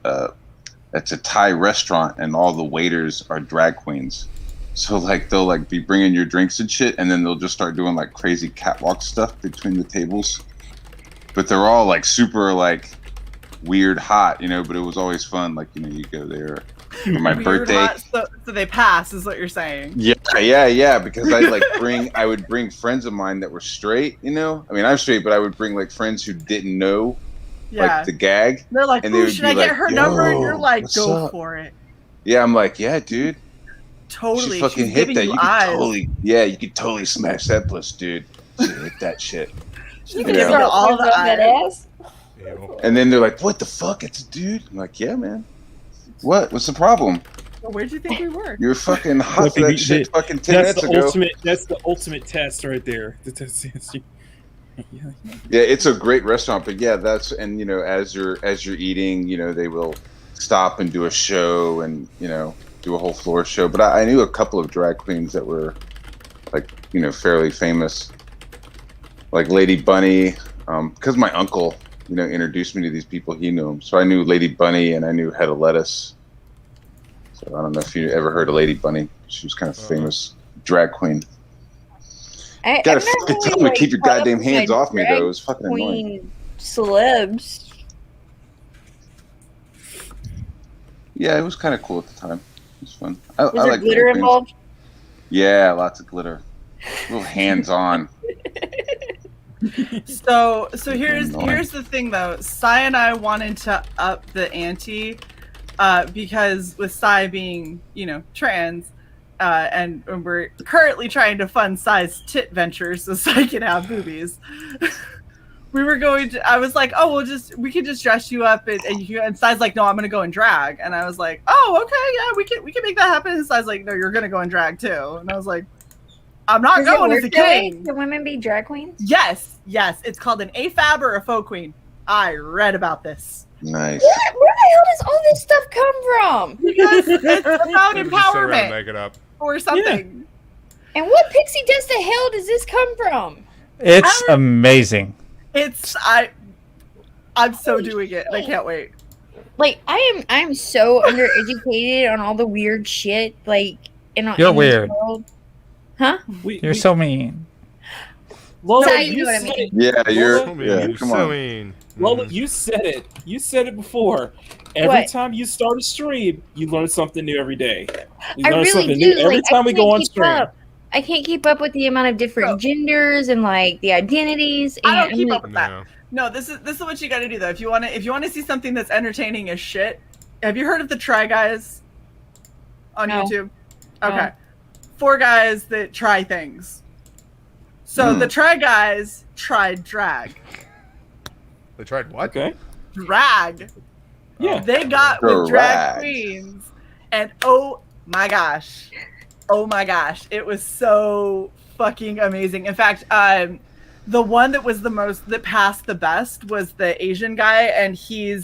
Thai restaurant, and all the waiters are drag queens. So like they'll like be bringing your drinks and shit, and then they'll just start doing like crazy catwalk stuff between the tables. But they're all like super like weird hot, you know. But it was always fun. Like, you know, you go there for my Weird birthday. hot, so they pass, is what you're saying. Yeah. Because I would bring friends of mine that were straight, you know. I mean, I'm straight, but I would bring like friends who didn't know Yeah. like the gag. They're like, and they "Ooh, would should be I get like, her number?" And you're "Yo, like, what's "Go up?" for it." Yeah, I'm like, yeah, dude. Totally. She fucking She's hit giving that. you You eyes. could totally smash that puss, dude. She hit that shit. She's Yeah. giving her all the that eyes. ass. Ew. And then they're like, what the fuck? It's a dude. I'm like, yeah, man. What? What's the problem? Well, where'd you think we were? You're fucking hot Look, for that you- shit fucking 10 That's minutes the ago. ultimate. That's the ultimate test right there. Yeah. Yeah, it's a great restaurant, but yeah, that's, and you know, as you're eating, you know, they will stop and do a show and, you know, do a whole floor show. But I knew a couple of drag queens that were like, you know, fairly famous, like Lady Bunny, because my uncle, you know, introduced me to these people. He knew them, so I knew Lady Bunny and I knew Head of Lettuce. So I don't know if you ever heard of Lady Bunny. She was kind of famous drag queen. Gotta I've never fucking really, tell me, keep your caught up goddamn with hands my off me, drag though. It was fucking annoying. queen celebs. Yeah, it was kind of cool at the time. It was fun. I Was there like glitter drag queens. involved? Yeah, lots of glitter. Real hands on. So here's Annoying. here's the thing though. Cy and I wanted to up the ante because with Sai being, trans, and we're currently trying to fund Sai's tit ventures so Sai can have boobies. I was like, oh, we can just dress you up and Sai's like, no, I'm gonna go in drag. And I was like, oh, okay, yeah, we can make that happen. And Sai's like, no, you're gonna go in drag too. And I was like, I'm not Does going it as a work that way? king. Can women be drag queens? Yes, it's called an AFAB or a faux queen. I read about this. Nice. Where the hell does all this stuff come from? Because it's about Maybe just sit around and empowerment make it up. or something. And what pixie dust the hell does this come from? It's amazing. I'm so doing it and I can't wait. Like I'm so undereducated on all the weird shit. Like You're in weird. The world. Huh? You're so mean. Lola, Sai, you you know what I said mean. it. Yeah, you're. Lola, Yeah, you come so on. mean. Lola, you said it. You said it before. Every What? time you start a stream, you learn something new every day. You I learn really something do. new every Like, time we go on stream. I can't keep up with the amount of different genders and like the identities. And I don't keep I'm up with No. that. No, this is what you got to do though. If you want to see something that's entertaining as shit, have you heard of the Try Guys on No. YouTube? No. Okay, 4 guys that try things. So the Try Guys tried drag. They tried what? Okay. Drag. Yeah. They got with drag Drag. queens, and oh my gosh, it was so fucking amazing. In fact, the one that passed the best was the Asian guy, and he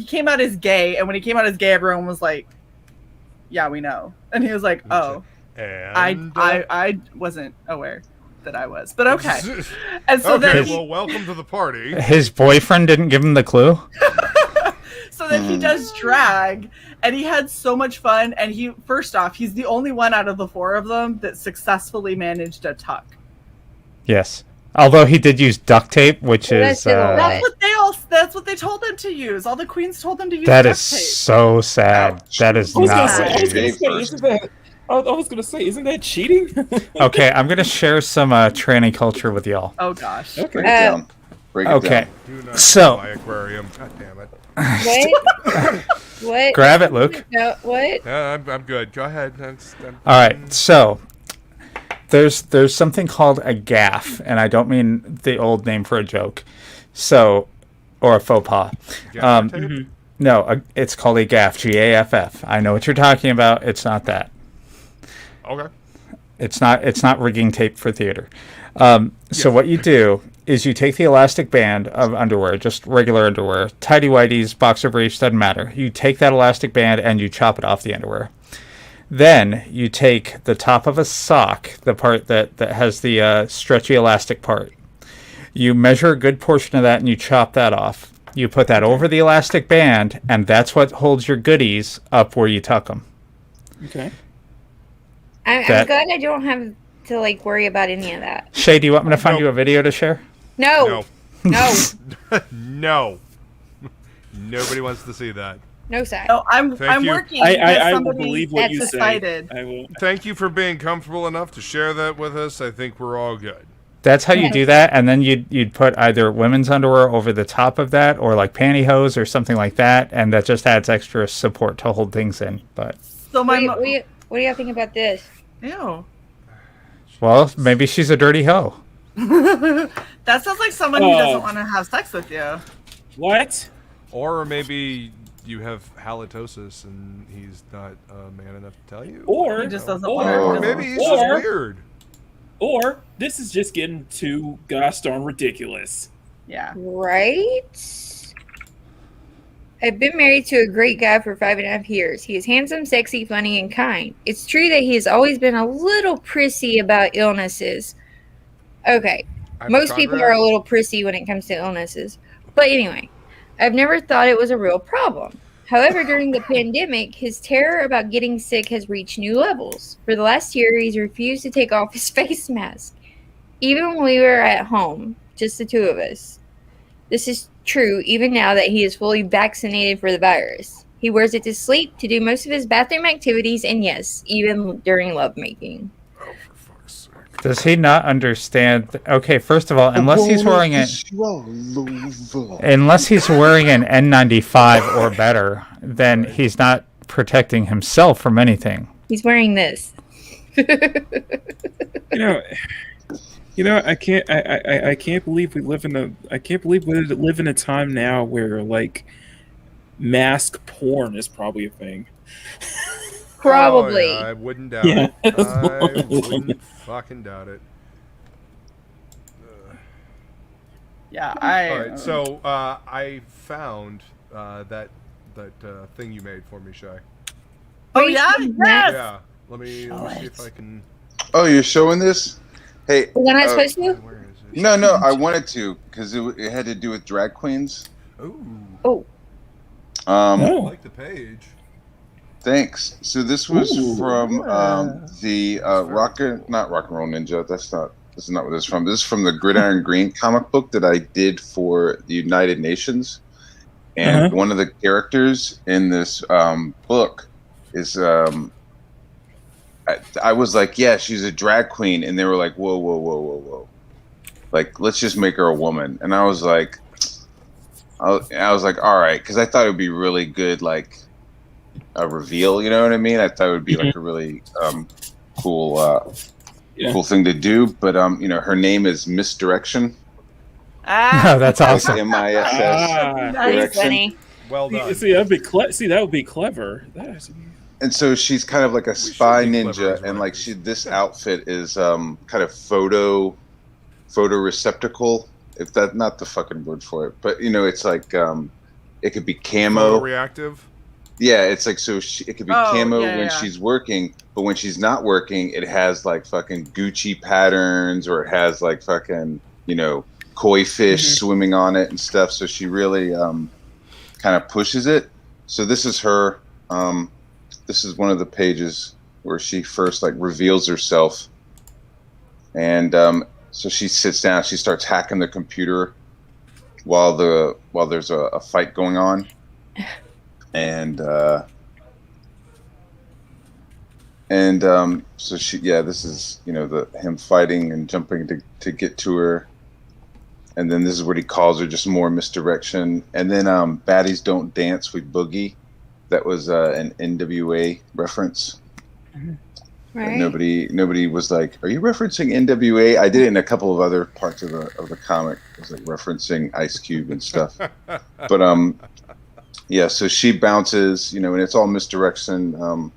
came out as gay, and when he came out as gay, everyone was like, "Yeah, we know," and he was like, "Oh, And I wasn't aware that I was, but okay." And so okay, then well, welcome to the party. His boyfriend didn't give him the clue. So then he does drag, and he had so much fun. And first off, he's the only one out of the 4 of them that successfully managed a tuck. Yes. Although he did use duct tape, which Well, is that's still alive. That's what they told them to use. All the queens told them to use that duct is tape. so sad. Ouch. That is I was not. gonna say, Nah. isn't that cheating? Okay, I'm gonna share some tranny culture with y'all. Oh gosh. Okay. Break it down. Break it Okay, down. Do not So- my aquarium. God damn it. What? What? grab it, Luke. No, what? I'm good. Go ahead. All right, so there's something called a gaff, and I don't mean the old name for a joke, or a faux pas. No, it's called a gaff. GAFF. I know what you're talking about. It's not that. Okay. It's not rigging tape for theater. So what you do is you take the elastic band of underwear, just regular underwear, tighty whities, boxer briefs, doesn't matter. You take that elastic band and you chop it off the underwear. Then you take the top of a sock, the part that has the stretchy elastic part. You measure a good portion of that and you chop that off. You put that over the elastic band, and that's what holds your goodies up where you tuck them. Okay. I'm That- glad I don't have to like worry about any of that. Shay, do you want me to find Nope. you a video to share? No, no, No. Nobody wants to see that. no, Sai. No, I'm Thank you. working. I with will somebody believe what that's you say. decided. I will. Thank you for being comfortable enough to share that with us. I think we're all good. That's how you do that, and then you'd put either women's underwear over the top of that, or like pantyhose or something like that, and that just adds extra support to hold things in. But So my What do y'all think about this? ew. well, maybe she's a dirty hoe. That sounds like someone who Oh. doesn't want to have sex with you. What? Or maybe you have halitosis and he's not a man enough to tell you. Or He just doesn't or, want Or to. maybe he's Or- just weird. or this is just getting too gosh darn ridiculous. Yeah. Right? I've been married to a great guy for 5.5 years. He is handsome, sexy, funny, and kind. It's true that he has always been a little prissy about illnesses. Okay, most people are a little prissy when it comes to illnesses. But anyway, I've never thought it was a real problem. However, during the pandemic, his terror about getting sick has reached new levels. For the last year, he's refused to take off his face mask. Even when we were at home, just the 2 of us. This is true even now that he is fully vaccinated for the virus. He wears it to sleep, to do most of his bathroom activities, and yes, even during lovemaking. Oh, for fuck's sake. Does he not understand? Okay, first of all, unless he's wearing an N95 or better, then he's not protecting himself from anything. He's wearing this. I can't believe we live in a time now where like mask porn is probably a thing. Probably. Oh, yeah, I wouldn't doubt Yeah. it. I wouldn't fucking doubt it. Yeah, All right, so I found that thing you made for me, Shy. Oh yeah, yes. Yeah, let me see if I can. Oh, you're showing this? Hey. Was I not supposed to? Where is it? No, I wanted to because it had to do with drag queens. Ooh. Oh. I Oh. like the page. Thanks. So this was from the not Rock and Roll Ninja. This is not what this is from. This is from the Gridiron Green comic book that I did for the United Nations. And one of the characters in this book is I was like, yeah, she's a drag queen, and they were like, whoa, like let's just make her a woman. And I was like, all right, because I thought it would be really good, like a reveal. You know what I mean? I thought it would be like a really cool thing to do. But her name is Misdirection. Ah. Oh, that's awesome. MISS. That's Direction. funny. Well done. See, that would be clever. And so she's kind of like a spy should be clever ninja, as and well. like this outfit is kind of photo receptacle, if that's not the fucking word for it, but it's like it could be camo. Reactive. Yeah, it's like it could be camo yeah, when yeah. she's working, but when she's not working, it has like fucking Gucci patterns, or it has like fucking koi fish swimming on it and stuff. So she really kind of pushes it. So this is her. This is one of the pages where she first like reveals herself, and so she sits down. She starts hacking the computer while there's a fight going on, and so this is him fighting and jumping to get to her. And then this is what he calls her, just more misdirection. And then Baddies Don't Dance with Boogie. That was an NWA reference. Right. Nobody was like, "Are you referencing NWA?" I did it in a couple of other parts of the comic. It was like referencing Ice Cube and stuff. But so she bounces, and it's all misdirection.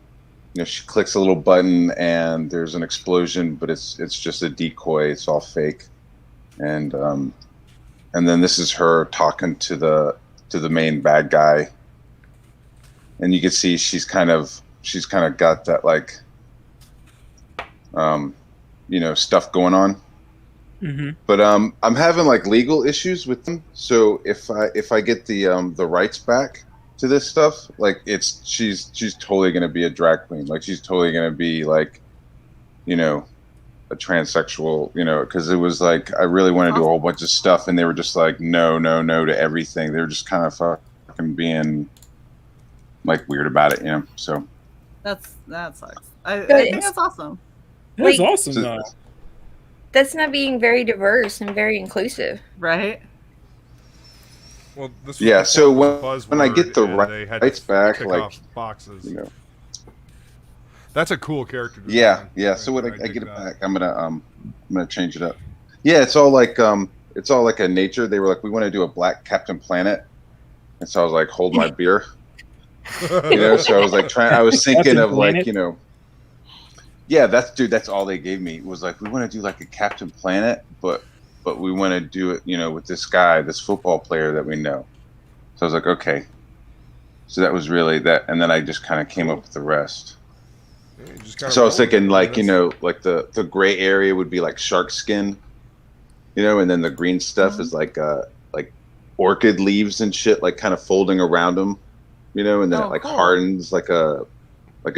She clicks a little button and there's an explosion, but it's just a decoy. It's all fake. And then this is her talking to the main bad guy, and you can see she's kind of got that like stuff going on. But I'm having like legal issues with them. So if I get the rights back to this stuff, like she's totally gonna be a drag queen. Like she's totally gonna be like a transsexual, because it was like I really want to do a whole bunch of stuff, and they were just like no to everything. They were just kind of fucking being like weird about it, So that sucks. I think that's awesome. That's Wait. awesome, though. That's not being very diverse and very inclusive. Right? Well, this was yeah. So before when I get the buzzword, and they had to rights back, tick like off boxes. That's a cool character design. Yeah. So when I dig get it that. back, I'm gonna change it up. Yeah, it's all like a nature. They were like, we want to do a Black Captain Planet, and so I was like, hold my beer. So I was like I was thinking of like yeah, that's all they gave me was like, we want to do like a Captain Planet, but we want to do it with this guy, this football player that we know. So I was like, okay. So that was really that, and then I just kind of came up with the rest. Yeah, you just kinda So I was roll with thinking it, like man. like the gray area would be like shark skin, and then the green stuff is like orchid leaves and shit, like kind of folding around them, and then it like cool. hardens like a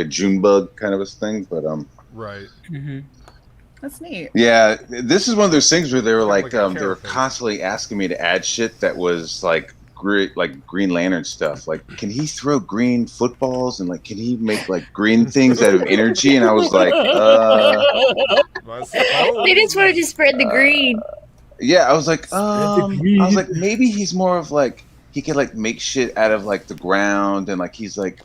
June bug kind of a thing. But Right. That's neat. yeah, this is one of those things where they were Kinda like like a they were carrot face. constantly asking me to add shit that was like Green Lantern stuff. Like, can he throw green footballs and like can he make like green things out of energy? And I was like, They just wanted to spread the green. yeah, I was like, the green. maybe he's more of like he could like make shit out of like the ground, and like he's like,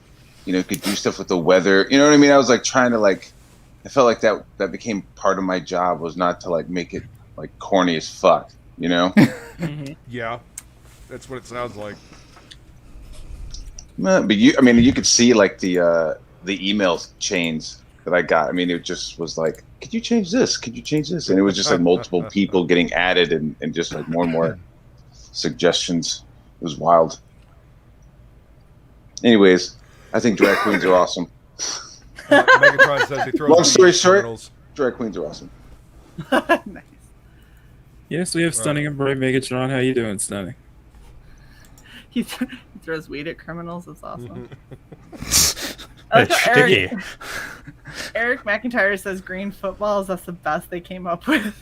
you know, could do stuff with the weather. You know what I mean? I was like trying to like, I felt like that became part of my job, was not to like make it like corny as fuck. You know? Yeah, that's what it sounds like. But you could see like the email chains that I got. I mean, it just was like, could you change this? Could you change this? And it was just like multiple people getting added and just like more and more suggestions. It was wild. Anyways, I think drag queens are awesome. Megatron says he throws Long story short, criminals. drag queens are awesome. Nice. Yes, we have Stunning and Brave Megatron. How you doing, Stunning? He throws weed at criminals. That's awesome. It's sticky. Eric McIntyre says green footballs. That's the best they came up with.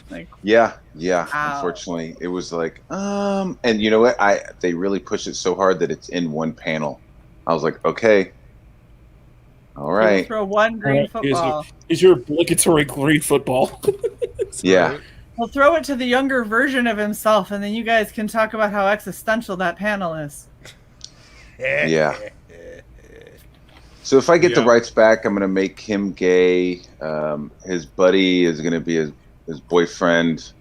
Like, Yeah. Ow. Unfortunately, it was like, and you know what? They really pushed it so hard that it's in one panel. I was like, okay, all right, throw one green Here's football. your obligatory green football. yeah. He'll throw it to the younger version of himself, and then you guys can talk about how existential that panel is. Yeah. So if I get the rights back, I'm gonna make him gay. His buddy is gonna be his boyfriend.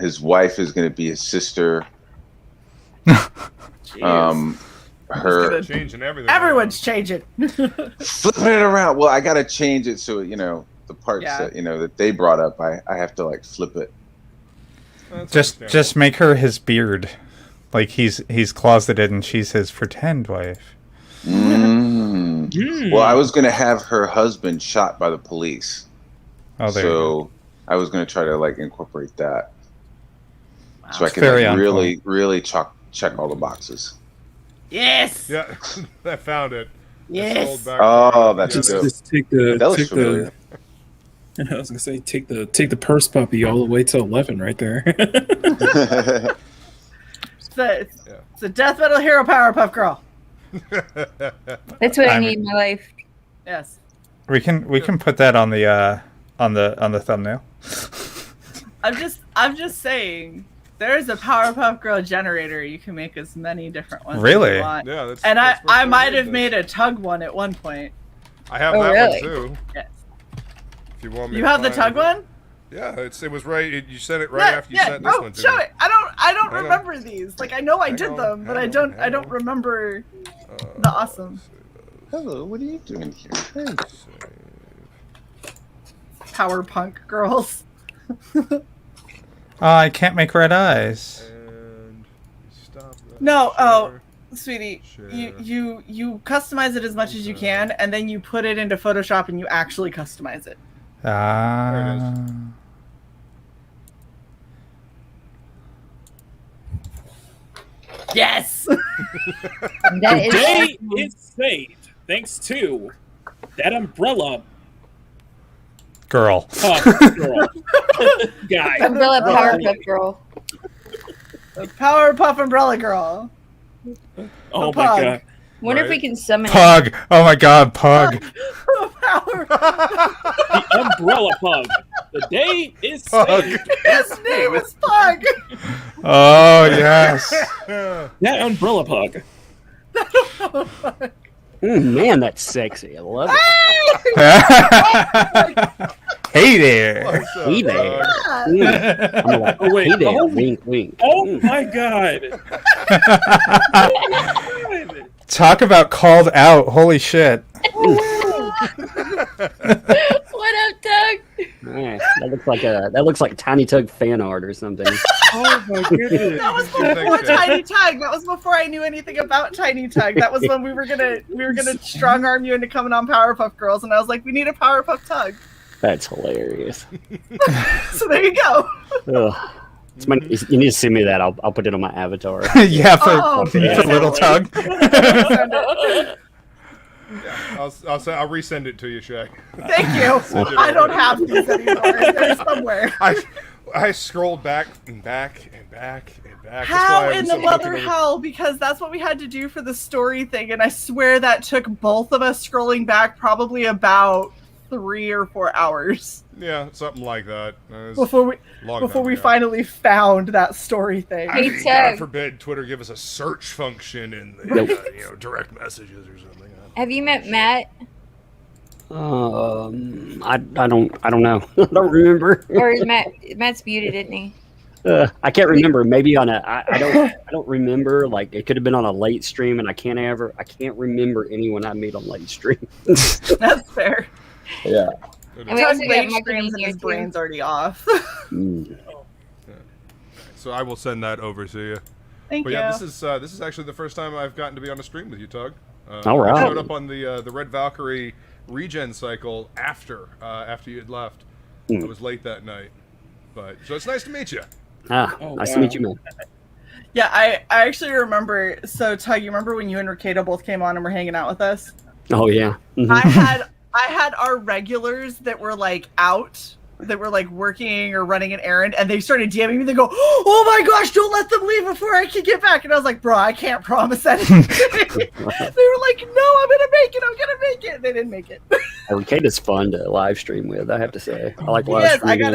His wife is gonna be his sister. Her Changing everything. Everyone's changing. flipping it around. Well, I gotta change it so you know the parts that that they brought up. I have to like flip it. Just make her his beard, like he's closeted and she's his pretend wife. Well, I was gonna have her husband shot by the police. Oh, there. So I was gonna try to like incorporate that, so I can Very like, on really check all the boxes. Yes. Yeah, I found it. Yes. Oh, that's good. Just take the. That looks take familiar. I was gonna say take the purse puppy all the way to 11 right there. It's a death metal hero Powerpuff Girl. That's what I need in my life. Yes. We can put that on the thumbnail. I'm just saying. There's a Powerpuff Girl generator. You can make as many different ones Really? as you want. Yeah, that's. And that's I what might they have did. made a tug one at one point. I have Oh, that really? one too. Yes. If you want me. You to have the find tug it. one? Yeah, you was right. You sent it right after you sent this one to show me. it. I don't Hang on. remember these. Like I know I did them, but I don't remember the awesome Hello, what are you doing here? Hey. power punk girls. I can't make red eyes. And stop that. No, Share. Sweetie, Sure. you customize it as much as you can, and then you put it into Photoshop and you actually customize it. Ah. Yes. That is Today is saved thanks to that umbrella Girl. girl guy. Umbrella Powerpuff Girl. Powerpuff Umbrella Girl. Oh Pug. my god. Wonder if Right. we can summon it. Pug. Oh my God, Pug. Power. The umbrella pug. The day is Pug. saved. His name is Pug. Oh yes. That umbrella pug. Man, that's sexy. I love it. Hey there. What's up, Hey there. dog? I'm like, Oh, wait. hey there, Oh. wink, wink. Oh my god. Talk about called out. Holy shit. What up, Doug? Man, that looks like Tiny Tug fan art or something. Oh my goodness. That was before Tiny Tug. That was before I knew anything about Tiny Tug. That was when we were gonna strong arm you into coming on Powerpuff Girls, and I was like, we need a Powerpuff Tug. That's hilarious. So there you go. Ugh. You need to send me that. I'll put it on my avatar. Yeah, for Oh, little Tug. I'll resend it to you, Shay. Thank you. I don't have these anymore. They're somewhere. I scrolled back and back and back and back. That's How why I in was the looking mother over- hell? Because that's what we had to do for the story thing, and I swear that took both of us scrolling back probably about 3 or 4 hours Yeah, something like that. before we Long before time we ago. finally found that story thing. I mean, Hey, God Tug. forbid Twitter give us a search function in the direct messages or something. Have you met Matt? I don't know. I don't remember. Or is Matt's muted, isn't he? I can't remember. Maybe on a I don't remember. Like it could have been on a late stream, and I can't remember anyone I made on late stream. That's fair. Yeah. And we Tug also got late Michael streams and here, his too. brain's already off. So I will send that over to you. Thank But you. yeah, this is actually the first time I've gotten to be on a stream with you, Tug. All right. I showed up on the Red Valkyrie regen cycle after you had left. I was late that night, but so it's nice to meet you. Nice to meet you, man. Yeah, I actually remember. So Tug, you remember when you and Ricardo both came on and were hanging out with us? Oh yeah. Mhm. I had our regulars that were like out, that were like working or running an errand, and they started DMing me. They go, "Oh my gosh, don't let them leave before I can get back." And I was like, "Bro, I can't promise anything." They were like, "No, I'm gonna make it. I'm gonna make it." They didn't make it. Arcade's fun to live stream with. I have to say, I like live Yes, streaming.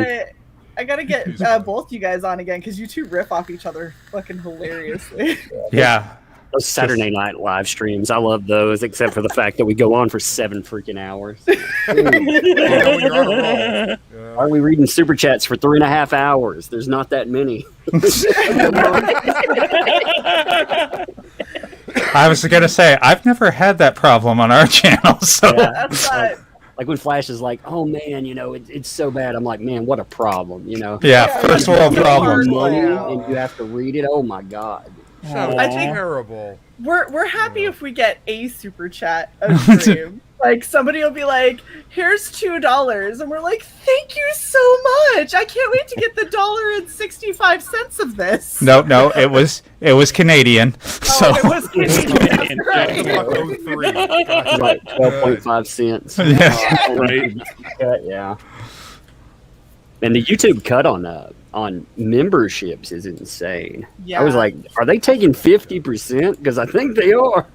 I gotta get both you guys on again because you two riff off each other fucking hilariously. Yeah. Those Saturday night live streams, I love those, except for the fact that we go on for 7 freaking hours. When you're on a roll. Why are we reading super chats for 3.5 hours? There's not that many. I was gonna say I've never had that problem on our channel. So Yeah. That's not. Like when Flash is like, "Oh man, it's so bad." I'm like, "Man, what a problem!" yeah, first world problem. Money Yeah. and you have to read it. Oh my god. I think Terrible. we're happy if we get a super chat a stream. Like somebody will be like, "Here's $2," and we're like, "Thank you so much! I can't wait to get the $1.65 of this." No, it was Canadian. So Oh, it was Canadian. That's right. It's like 12.5 cents. Yeah. Right. Yeah. And the YouTube cut on memberships is insane. Yeah. I was like, are they taking 50%? Because I think they are.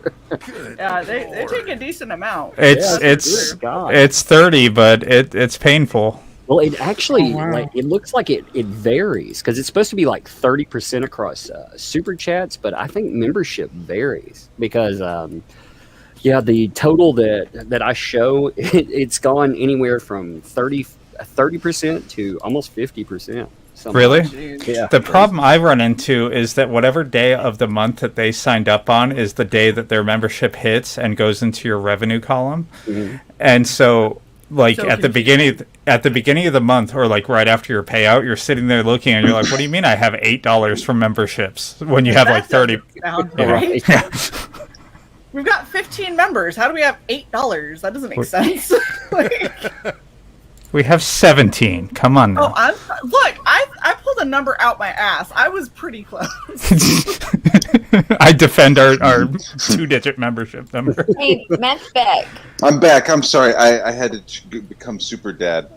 Yeah, they take a decent amount. it's God. it's 30, but it's painful. Well, it actually it looks like it varies because it's supposed to be like 30% across super chats, but I think membership varies because the total that I show it's gone anywhere from 30% to almost 50%. Really? Yeah. The problem I run into is that whatever day of the month that they signed up on is the day that their membership hits and goes into your revenue column. Mm-hmm. And so like So at the beginning of the month or like right after your payout, you're sitting there looking and you're like, what do you mean I have $8 from memberships when you have like 30? Sound Yeah. right. Yeah. We've got 15 members. How do we have $8? That doesn't make sense. Like, We have 17. Come on now. I pulled a number out my ass. I was pretty close. I defend our 2-digit membership number. Hey, Matt's back. I'm back. I'm sorry. I had to become super dad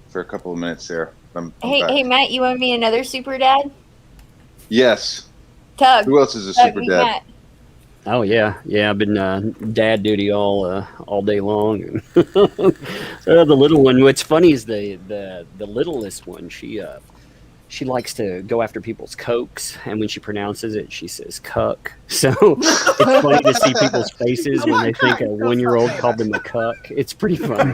for a couple of minutes there. I'm back. Hey, Matt, you want to be another super dad? Yes. Tug. Who else is a Tug, super meet dad? Matt. Oh yeah. I've been dad duty all day long. The little one. What's funny is the littlest one. She likes to go after people's cokes, and when she pronounces it, she says "cuck." So it's funny to see people's faces when they think a 1-year-old called them a cuck. It's pretty funny.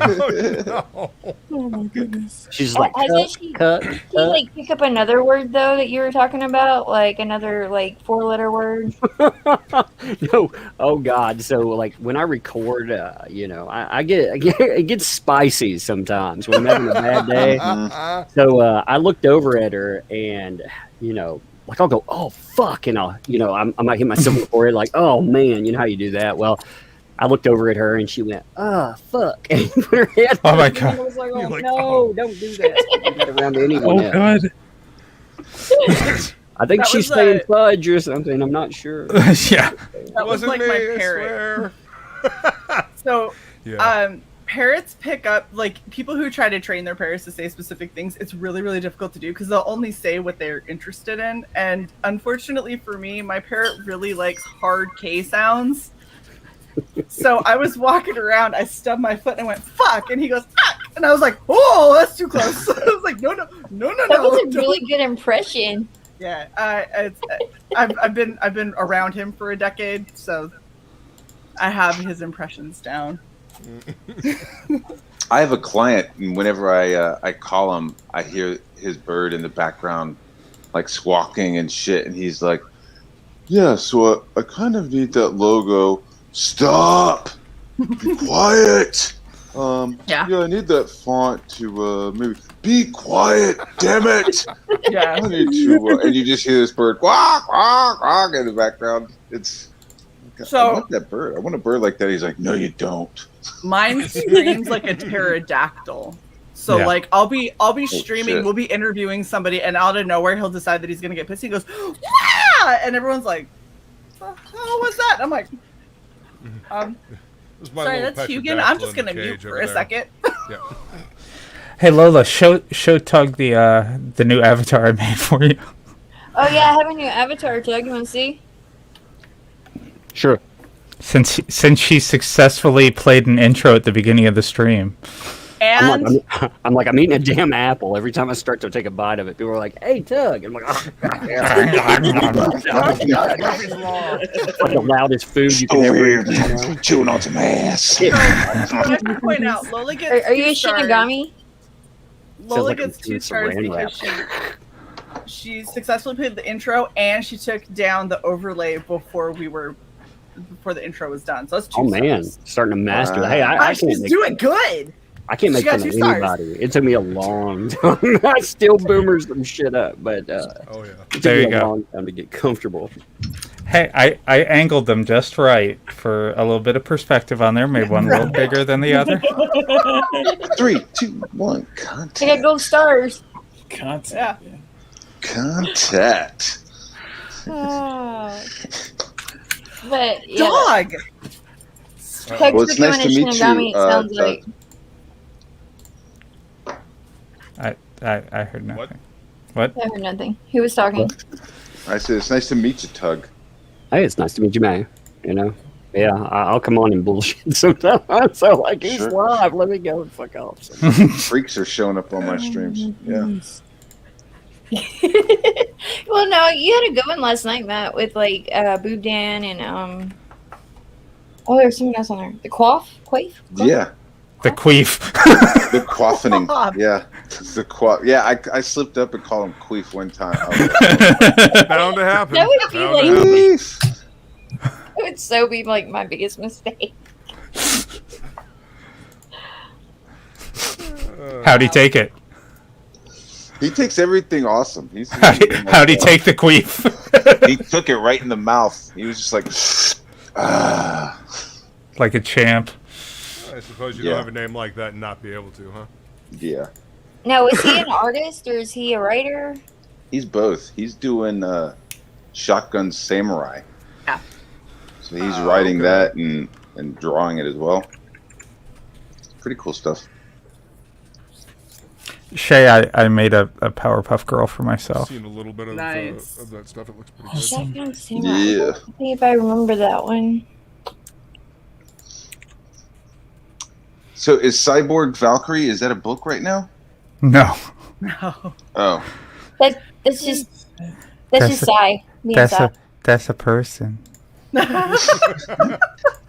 Oh my goodness. She's like Hasn't cuck, she- cuck, Can you cuck. like pick up another word though that you were talking about, like another like 4-letter word? No, oh God! So like when I record, I get it gets spicy sometimes when I'm having a bad day. So I looked over at her, and like I'll go, oh fuck, and I might hit myself in the forehead, like, oh man, you know how you do that? Well, I looked over at her, and she went, fuck, and put her head. Oh my on me, God. and I was like, oh You're like, no, oh. don't do that. Do that around anyone Oh else. god. I think That she's was, saying fudge or something. I'm not sure. Yeah. That was Wasn't like me, my I parrot. swear. So, Yeah. parrots pick up, like, people who try to train their parrots to say specific things, it's really, really difficult to do because they'll only say what they're interested in. And unfortunately for me, my parrot really likes hard K sounds. So I was walking around, I stubbed my foot and I went, fuck, and he goes, fuck. And I was like, "Oh, that's too close." I was like, "No." That was a really good impression. Yeah, I've been around him for a decade, so I have his impressions down. I have a client, and whenever I call him, I hear his bird in the background, like squawking and shit, and he's like, "Yeah, so I kind of need that logo. Stop! Be quiet. Yeah, I need that font to maybe be quiet. Damn it! Yeah, I need to." And you just hear this bird quack quack quack in the background. It's So- I want that bird. I want a bird like that. He's like, "No, you don't." Mine screams like a pterodactyl. So Yeah. like I'll be streaming, shit. we'll be interviewing somebody, and out of nowhere he'll decide that he's gonna get pissed. He goes, "Wow!" And everyone's like, "What was that?" I'm like, This is my "Sorry, little that's Petra Hugin. I'm Dactyl just in the gonna mute cage for over a there. second." Yeah. Hey Lola, show Tug the new avatar I made for you. Oh yeah, I have a new avatar, Doug. You want to see? Sure. Since she successfully played an intro at the beginning of the stream. And I'm eating a damn apple every time I start to take a bite of it. People are like, "Hey, Tug," and I'm like, "It's like the loudest food you can ever eat." Chewing on some ass. I have to point out, Lola gets Are you a 2 stars. Shinigami? Lola like gets I'm 2 doing stars saran because wrap. she successfully played the intro and she took down the overlay before the intro was done. So that's 2 Oh man, stars. starting to master. Hey, Wow, I she's can't make, doing good. I can't make she got fun of 2 stars. anybody. It took me a long time. I still boomers some shit up, but Oh yeah. it took There me you a go. long time to get comfortable. Hey, I angled them just right for a little bit of perspective on there. Made one a little bigger than the other. 3, 2, 1. I got Contact. gold stars. Content. Yeah. Contact. But yeah, Dog. Tug's Well, it's nice to becoming a meet Shinigami, you, it sounds Tug. like. I heard nothing. What? I heard nothing. He was talking. I said it's nice to meet you, Tug. Hey, it's nice to meet you, man. You know, yeah, I'll come on and bullshit sometimes. So like, he's Sure. live. Let me go and fuck off. So. Freaks are showing up on my streams. Yeah. Well, no, you had a good one last night, Matt, with like Boob Dan and oh, there's something else on there. The Quaff? Yeah. The queef. The quaffening. Yeah. The quaff. Yeah, I slipped up and called him queef one time. I was like, Bound to happen. That would be Bound like- to happen. queef. It would so be like my biggest mistake. How'd he take it? He takes everything awesome. How'd he take the queef? He took it right in the mouth. He was just like, ah. Like a champ. I suppose you Yeah. don't have a name like that and not be able to, huh? Yeah. Now, is he an artist or is he a writer? He's both. He's doing Shotgun Samurai. Yeah. So he's writing that and drawing it as well. Pretty cool stuff. Shay, I made a Powerpuff Girl for myself. Seen a little bit of, Nice. of that stuff. It looks pretty good. Shotgun Samurai. Yeah. Let's see if I remember that one. So is Cyborg Valkyrie, is that a book right now? No, No. Oh. That's just Psy. Me and that's Psy. a person.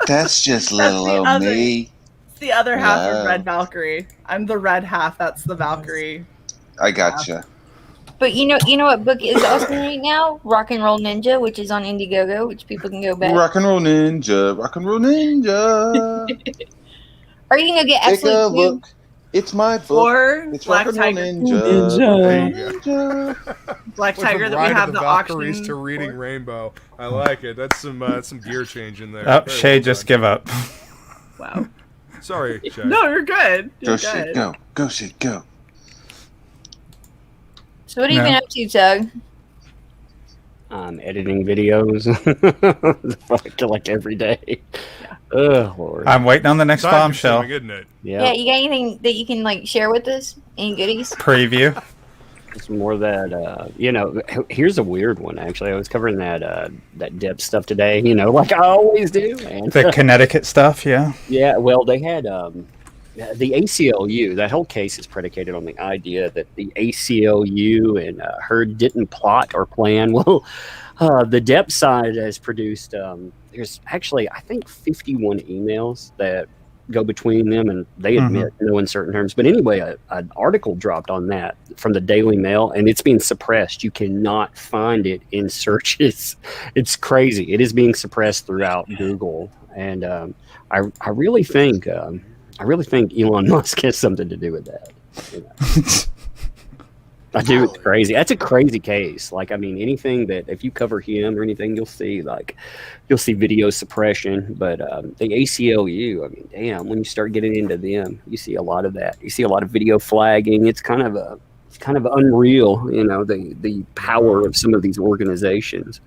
That's just little the old other- me. It's the other half Wow. of Red Valkyrie. I'm the red half. That's the Valkyrie. I gotcha. But you know what book is awesome right now? Rock and Roll Ninja, which is on Indiegogo, which people can go back. Rock and roll ninja, rock and roll ninja. Or you can go get Take a Absolute Cube. look. It's my book. Or It's Black rock and roll Tiger. ninja. There you go. Ninja. Black Went Tiger from that we Ride of have the the Valkyries auction to reading for. Rainbow. I like it. That's some gear change in there. Oh, Very Shay, well just done. give up. Wow. Sorry, Shay. No, you're good. Go You're shit, good. go. Go shit, go. So what have you No. been up to, Tug? I'm editing videos fuck, like every day. Oh Lord. I'm waiting on the next Time bombshell consuming, isn't it? Yeah, you got anything that you can like share with us? Any goodies? preview. It's more that here's a weird one actually. I was covering that dip stuff today, like I always do. And The Connecticut stuff, yeah. yeah, well they had the ACLU, that whole case is predicated on the idea that the ACLU and her didn't plot or plan. Well, the Depp side has produced, there's actually, I think, 51 emails that go between them, and they admit no uncertain terms. But anyway, an article dropped on that from the Daily Mail, and it's being suppressed. You cannot find it in searches. It's crazy. It is being suppressed throughout Google, and I really think Elon Musk has something to do with that. You know? I do. It's crazy. That's a crazy case. Like, I mean, anything that if you cover him or anything, you'll see video suppression. But the ACLU, I mean, damn, when you start getting into them, you see a lot of that. You see a lot of video flagging. It's kind of unreal, you know, the power of some of these organizations.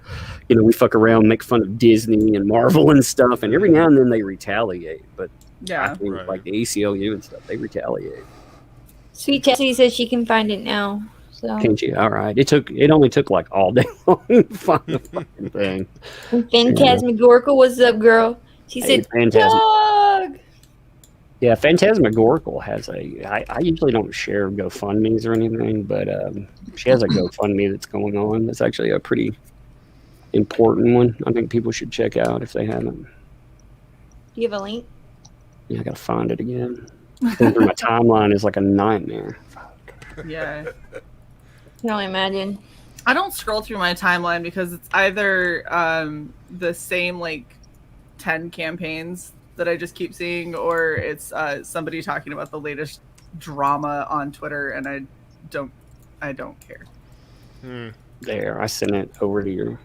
You know, we fuck around, make fun of Disney and Marvel and stuff, and every now and then they retaliate. But I think like the ACLU and stuff, they retaliate. Sweet Tessie says she can find it now. So. Can she? All right. It only took like all day long to find the fucking thing. Phantasmagorical, what's up, girl? She said, "Dog." Yeah, Phantasmagorical has I usually don't share GoFundMes or anything, but she has a GoFundMe that's going on. That's actually a pretty important one. I think people should check out if they haven't. Do you have a link? Yeah, I gotta find it again. Going through my timeline is like a nightmare. Yeah. Can only imagine. I don't scroll through my timeline because it's either the same like 10 campaigns that I just keep seeing, or it's somebody talking about the latest drama on Twitter, and I don't care. There, I sent it over to you.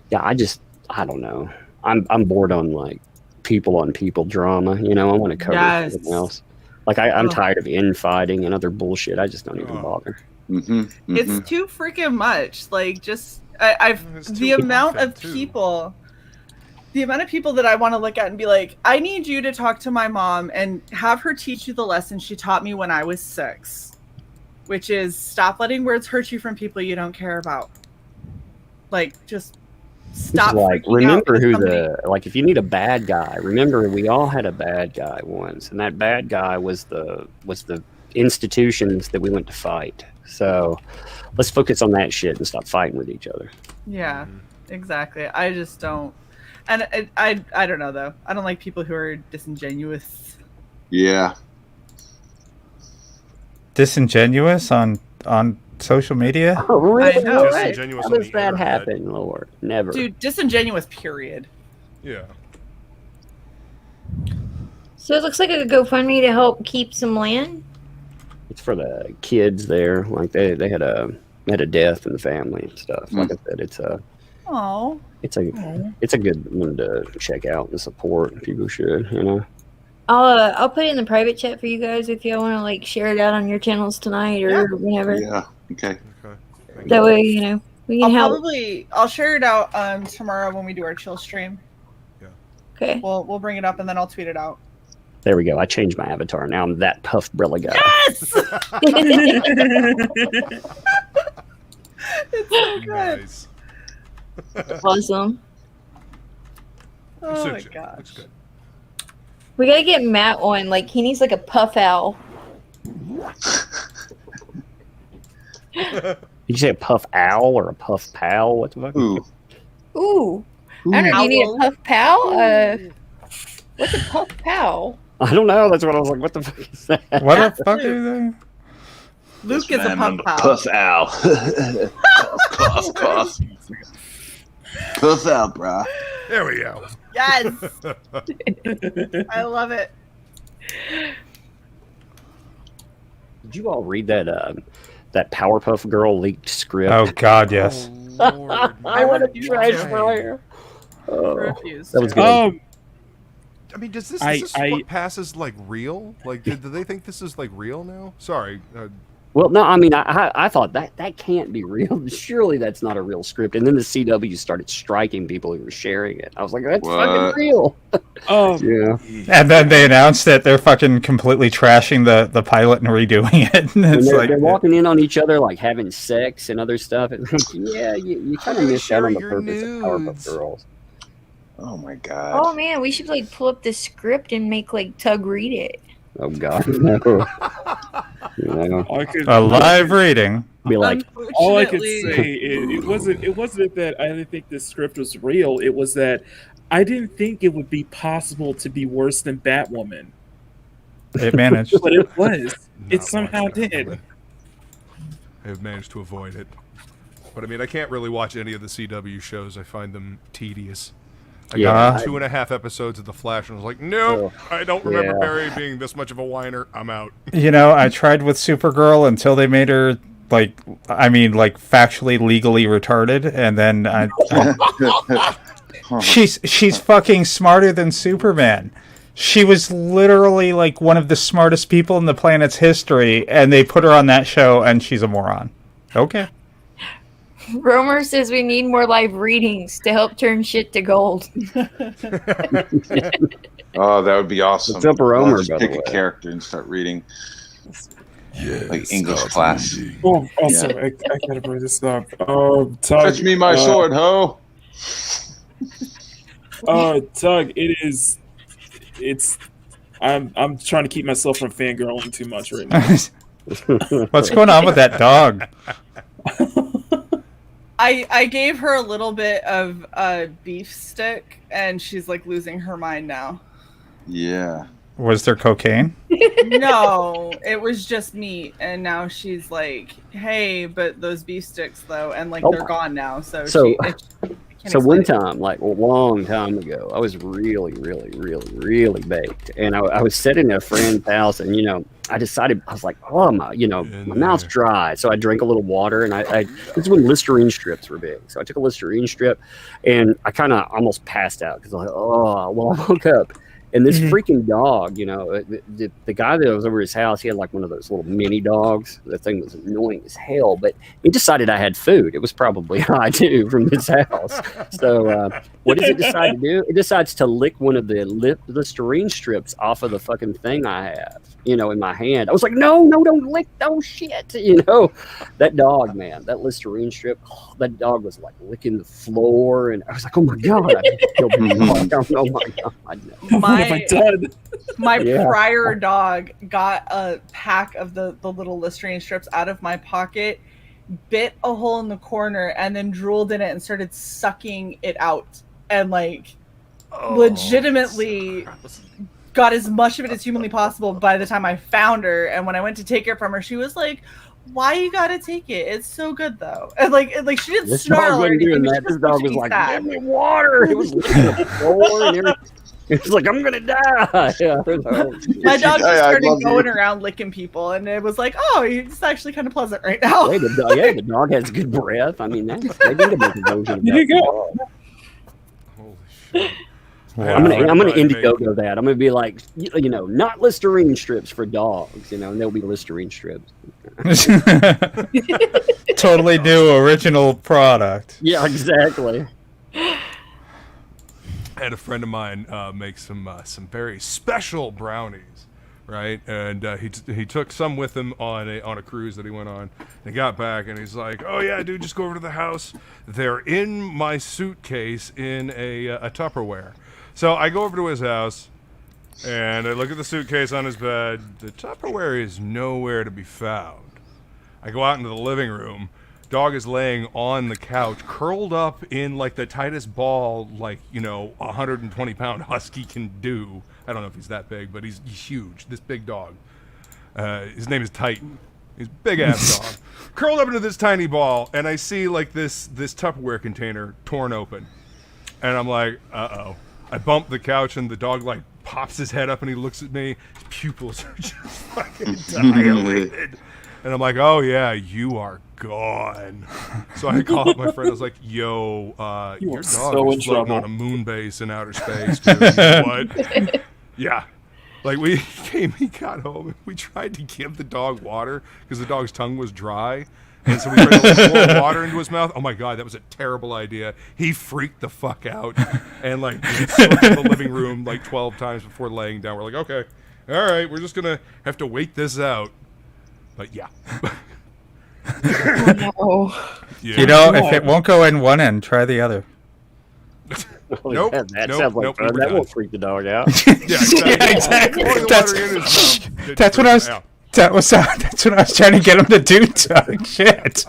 Yeah, I don't know. I'm bored on like people on people drama. You know, I want to cover something else. Like I'm tired of infighting and other bullshit. I just don't even bother. It's too freaking much. Like, just the amount of people that I want to look at and be like, I need you to talk to my mom and have her teach you the lesson she taught me when I was 6, which is stop letting words hurt you from people you don't care about. Like, just stop. Like, remember who like, if you need a bad guy, remember we all had a bad guy once, and that bad guy was the institutions that we went to fight. So let's focus on that shit and stop fighting with each other. Yeah, exactly. I just don't. And I don't know, though. I don't like people who are disingenuous. Yeah. Disingenuous on social media? Oh, really? I know. Disingenuous How on does the that internet. happen, Lord? Never. Dude, disingenuous, period. Yeah. So it looks like a GoFundMe to help keep some land. It's for the kids there. Like they had a death in the family and stuff. Like I said, it's a good one to check out and support. People should, you know. I'll put it in the private chat for you guys if y'all want to like share it out on your channels tonight or whenever. Yeah. Okay. That way, you know, we can help. I'll share it out tomorrow when we do our chill stream. Yeah. Okay. We'll bring it up and then I'll tweet it out. There we go. I changed my avatar. Now I'm that Puff Brilla guy. Yes! It's so good. Nice. Awesome. Oh my Looks gosh. good. We gotta get Matt on. Like, he needs like a puff owl. Did you say a puff owl or a puff pal? What the fuck? Ooh. Ooh. I don't know. Do you need a puff pal? What's a puff pal? I don't know. That's what I was like. What the fuck is that? What the fuck are they? Luke is a puff pal. Puff owl. cough, cough. Puff owl, brah. There we go. Yes. I love it. Did you all read that that Powerpuff Girl leaked script? Oh God, yes. Oh, Lord, I want no. to trash fryer. Refuse. That was good. I mean, does this I- is this what passes like real? Like, do they think this is like real now? Sorry. Well, no, I mean, I thought that can't be real. Surely that's not a real script. And then the CW started striking people who were sharing it. I was like, that's fucking real. Yeah. And then they announced that they're fucking completely trashing the pilot and redoing it. And And it's they're walking in on each other, like having sex and other stuff. And yeah, you kind of miss out on the Share purpose of your Powerpuff nudes. Girls. Oh my god. Oh man, we should like pull up the script and make like Tug read it. Oh God, no. No. I could, A live reading. Be like, all I could Unfortunately- say it wasn't that I didn't think the script was real. It was that I didn't think it would be possible to be worse than Batwoman, It managed. but it was. It Not somehow watch that did. one. I have managed to avoid it. But I mean, I can't really watch any of the CW shows. I find them tedious. I got Yeah. 2.5 episodes of The Flash and was like, nope, I don't remember Yeah. Barry being this much of a whiner. I'm out. You know, I tried with Supergirl until they made her like factually legally retarded, and then she's fucking smarter than Superman. She was literally like one of the smartest people in the planet's history, and they put her on that show, and she's a moron. Okay. Romer says we need more live readings to help turn shit to gold. Oh, that would be awesome. What's up, Romer, I'll just by the pick a way? character and start reading. Yes, Like English class. Oh, also, I gotta bring this up. Tug, Fetch me my sword, ho! Tug, it's. I'm trying to keep myself from fangirling too much right now. What's going on with that dog? I gave her a little bit of beef stick, and she's like losing her mind now. Yeah. Was there cocaine? No, it was just meat, and now she's like, "Hey, but those beef sticks though," and like Oh. they're gone now. So So- I can't So one explain it. time, like a long time ago, I was really, really, really, really baked, and I was sitting at a friend's house, and I decided I was like, oh my, my mouth's dry, so I drank a little water, and I this is when Listerine strips were big, so I took a Listerine strip, and I kind of almost passed out because I was like, oh, well, I woke up. And this freaking dog, the guy that was over his house, he had like one of those little mini dogs. The thing was annoying as hell, but he decided I had food. It was probably high too from his house. So what does it decide to do? It decides to lick one of the Listerine strips off of the fucking thing I have, in my hand. I was like, no, don't lick those shit. That dog, man, that Listerine strip, that dog was like licking the floor. And I was like, oh my God, I killed the dog. Oh my God. No. What have I done? My Yeah. prior dog got a pack of the little Listerine strips out of my pocket, bit a hole in the corner, and then drooled in it and started sucking it out. And like legitimately got as much of it as humanly possible by the time I found her. And when I went to take it from her, she was like, "Why you gotta take it? It's so good though." And like she didn't This snarl dog or wasn't doing anything. that. She This dog was pushing like, back. give me water. It was licking the floor and everything. It was like, I'm gonna die. Yeah. My dog just I started love going you. around licking people, and it was like, "Oh, it's actually kind of pleasant right now." Hey, the dog has good breath. I mean, they need to make a version of There you that. go. Holy shit. I'm gonna Wow. Indiegogo that. I'm gonna be like, not Listerine strips for dogs, and there'll be Listerine strips. Totally new original product. Yeah, exactly. I had a friend of mine make some very special brownies, right? And he took some with him on a cruise that he went on. And he got back and he's like, "Oh yeah, dude, just go over to the house. They're in my suitcase in a Tupperware." So I go over to his house and I look at the suitcase on his bed. The Tupperware is nowhere to be found. I go out into the living room. Dog is laying on the couch, curled up in like the tightest ball, like, 120-pound husky can do. I don't know if he's that big, but he's huge. This big dog. His name is Titan. He's a big ass dog. Curled up into this tiny ball, and I see like this Tupperware container torn open. And I'm like, uh-oh. I bump the couch, and the dog like pops his head up, and he looks at me. His pupils are just fucking dilated. And I'm like, oh yeah, you are gone. So I call up my friend. I was like, yo, your dog so in is floating trouble. on a moon base in outer space. Dude. What? Yeah. Like he got home and we tried to give the dog water because the dog's tongue was dry. And so we tried to pour water into his mouth. Oh my God, that was a terrible idea. He freaked the fuck out and like circled the living room like 12 times before laying down. We're like, okay, all right, we're just gonna have to wait this out. But yeah. Oh, Yeah. If it won't go in one end, try the other. Nope. That Nope, sounds like nope, we fun. were That done. won't freak the dog out. Yeah, exactly. Yeah, exactly. Pouring the That's- water in his mouth didn't That's what freak I was. him out. That's what I was trying to get him to do, Doug. Shit.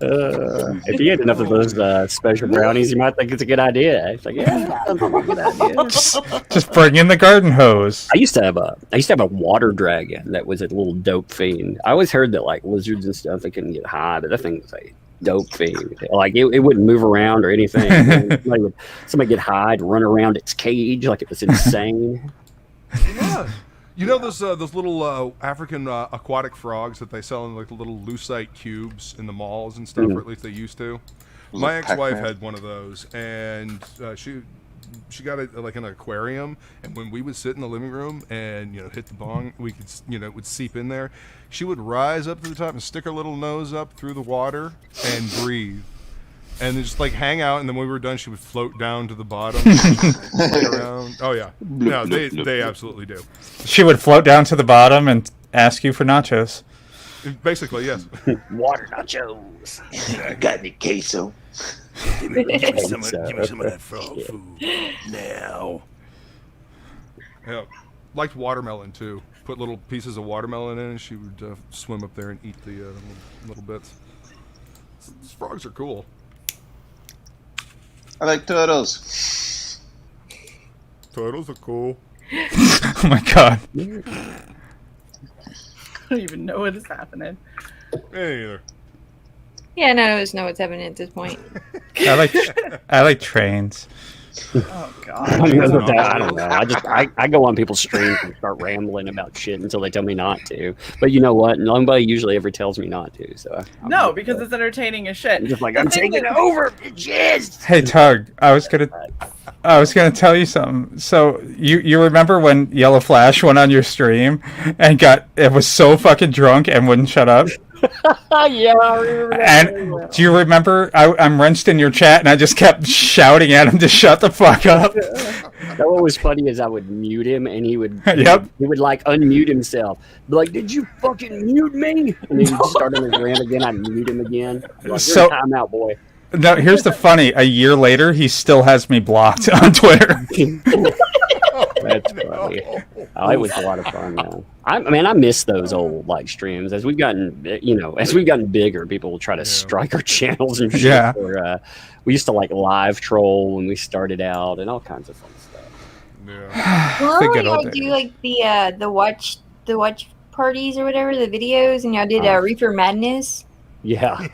If he had enough of those special brownies, you might think it's a good idea. It's like, yeah, sounds like a good idea. Just bring in the garden hose. I used to have a water dragon that was a little dope fiend. I always heard that like lizards and stuff they couldn't get high, but that thing was a dope fiend. Like it wouldn't move around or anything. Somebody get high to run around its cage like it was insane. Yeah. You know those little African aquatic frogs that they sell in like the little lucite cubes in the malls and stuff, or at least they used to. My ex-wife had one of those, and she got it like in an aquarium. And when we would sit in the living room and hit the bong, we could it would seep in there. She would rise up to the top and stick her little nose up through the water and breathe. And then just like hang out, and then when we were done, she would float down to the bottom. Around. Oh yeah, no, they absolutely do. She would float down to the bottom and ask you for nachos. Basically, yes. Water nachos. Got any queso? Give me some of that frog food now. Yeah, liked watermelon too. Put little pieces of watermelon in, and she would swim up there and eat the little bits. These frogs are cool. I like turtles. Turtles are cool. Oh my god. I don't even know what is happening. Me neither. Yeah, none of us know what's happening at this point. I like trains. Oh god. I don't know. I go on people's streams and start rambling about shit until they tell me not to. But you know what? Nobody usually ever tells me not to. So No, because it's entertaining as shit. I'm just like I'm taking it over, bitches. Hey Tug, I was gonna tell you something. So you remember when Yellow Flash went on your stream and was so fucking drunk and wouldn't shut up? Yeah, I remember that. And do you remember I'm wrenched in your chat and I just kept shouting at him to shut the fuck up? What was funny is I would mute him and he would he would like unmute himself. Be like, did you fucking mute me? And he would start on his rant again, I'd mute him again. Like, So- time out, boy. No, here's the funny. A year later, he still has me blocked on Twitter. That's funny. Oh, it was a lot of fun, though. I miss those old like streams. As we've gotten, bigger, people will try to strike our channels and shit. Yeah. Or, we used to like live troll when we started out and all kinds of fun stuff. Yeah. Well, The good y'all old do days. like the watch parties or whatever, the videos, and y'all did Reefer Madness. Yeah,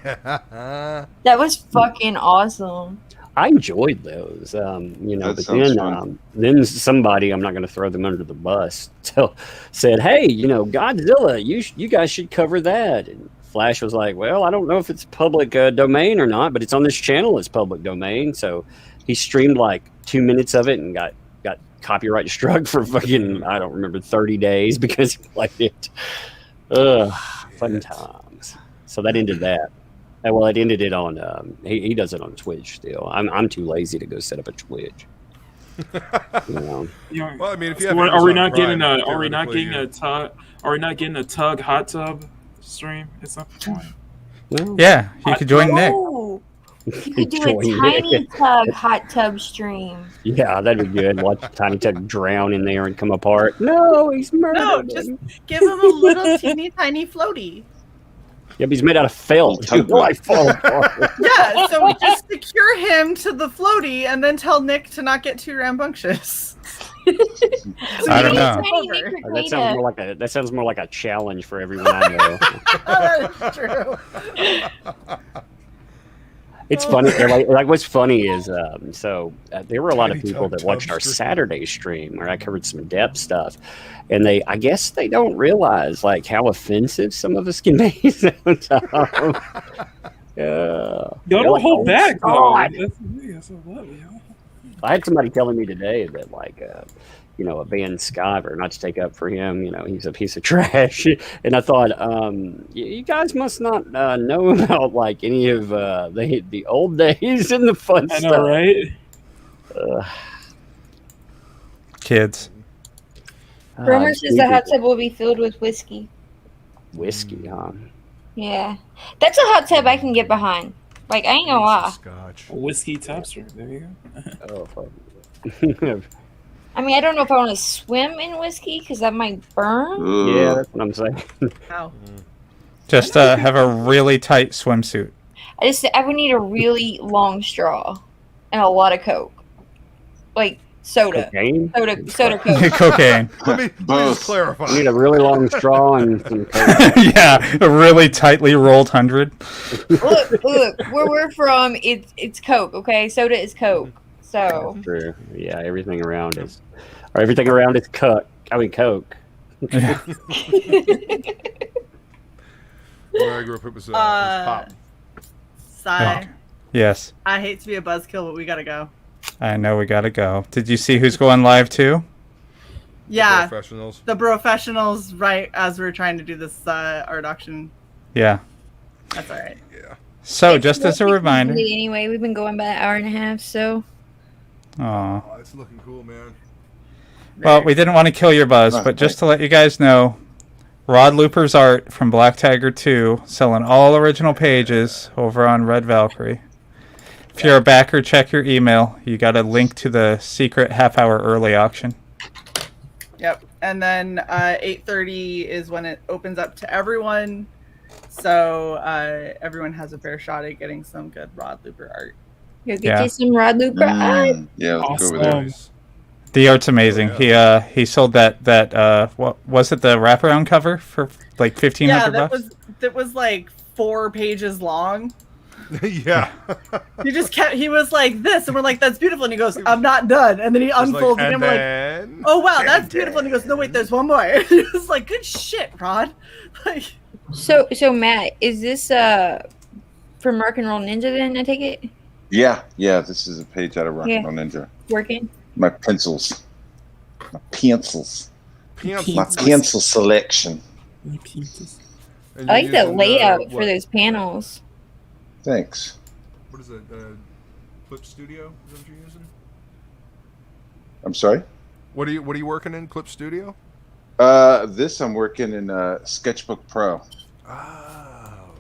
That was fucking awesome. I enjoyed those. That But sounds fun. then somebody, I'm not going to throw them under the bus, said, "Hey, Godzilla, you guys should cover that." And Flash was like, "Well, I don't know if it's public domain or not, but it's on this channel. It's public domain." So he streamed like 2 minutes of it and got copyright struck for fucking, I don't remember, 30 days because he played it. Fun times. So that ended that. Well, it ended it on. He does it on Twitch still. I'm too lazy to go set up a Twitch. Well, I mean, if you have Are we Amazon not getting Prime, are we not theoretically, getting a tug? Are we not getting a tug hot tub stream at some point? Well, Yeah, you could join Nick. Oh, you could do a Join Tiny Nick. Tug hot tub stream. yeah, that'd be good. Watch Tiny Tug drown in there and come apart. No, he's murdered. No, just give him a little teeny tiny floaty. Yeah, but he's made out of felt. Tug He'll like fall apart. Yeah, so we just secure him to the floaty and then tell Nick to not get too rambunctious. I don't know. Tiny That sounds more like a challenge for everyone I know. That's true. It's funny. Like what's funny is, there were a lot of people that watched our Saturday stream where I covered some depth stuff, and I guess they don't realize like how offensive some of us can be sometimes. Y'all don't like, hold back, though. God. That's what I love, yo. I had somebody telling me today that like a Van Skyver, not to take up for him, he's a piece of trash. And I thought, you guys must not know about like any of the old days and the fun I stuff. know, right? Kids. Rumor says the hot tub will be filled with whiskey. Whiskey, huh? Yeah. That's a hot tub I can get behind. Like, I ain't gonna lie. Scotch. Whiskey topster. There you go. Oh, fuck. I mean, I don't know if I want to swim in whiskey because that might burn. Yeah, that's what I'm saying. Ow. Just have a really tight swimsuit. I would need a really long straw and a lot of Coke, like soda, Cocaine? soda Coke. Cocaine. Let me just clarify. You need a really long straw and some Coke. Yeah, a really tightly rolled 100. Look, where we're from, it's Coke. Okay, soda is Coke. So True. Yeah, everything around is Coke. I mean Coke. Yeah. Where I grew up, it was pop. Sigh. Yes, I hate to be a buzzkill, but we gotta go. I know we gotta go. Did you see who's going live too? Yeah, Professionals. the professionals, right as we're trying to do this art auction. Yeah. That's all right. Yeah. So, just as a reminder. Anyway, we've been going about an hour and a half, so. Aw. Oh, it's looking cool, man. Well, we didn't want to kill your buzz, but just to let you guys know, Rod Looper's art from Black Tiger 2 selling all original pages over on Red Valkyrie. If you're a backer, check your email. You got a link to the secret half-hour early auction. Yep. And then 8:30 is when it opens up to everyone. So everyone has a fair shot at getting some good Rod Looper art. Go get you some Rod Looper art. Yeah, let's Awesome. go over there. The art's amazing. He sold that what was it, the wraparound cover for like $1,500 Yeah, bucks? that was like 4 pages long. Yeah. He was like this, and we're like, that's beautiful. And he goes, I'm not done. And then he unfolds it, and we're like, oh wow, that's beautiful. And he goes, no wait, there's one more. And he was like, good shit, Rod. Like, So Matt, is this from Rock and Roll Ninja then, I take it? Yeah, this is a page out of Rock and Roll Ninja. Working? My pencils. My pencils. Pencils. My pencil selection. And I you're like the using, layout for what? those panels. Thanks. What is it? Clip Studio? Is that what you're using? I'm sorry? What are you working in? Clip Studio? This I'm working in Sketchbook Pro. Oh.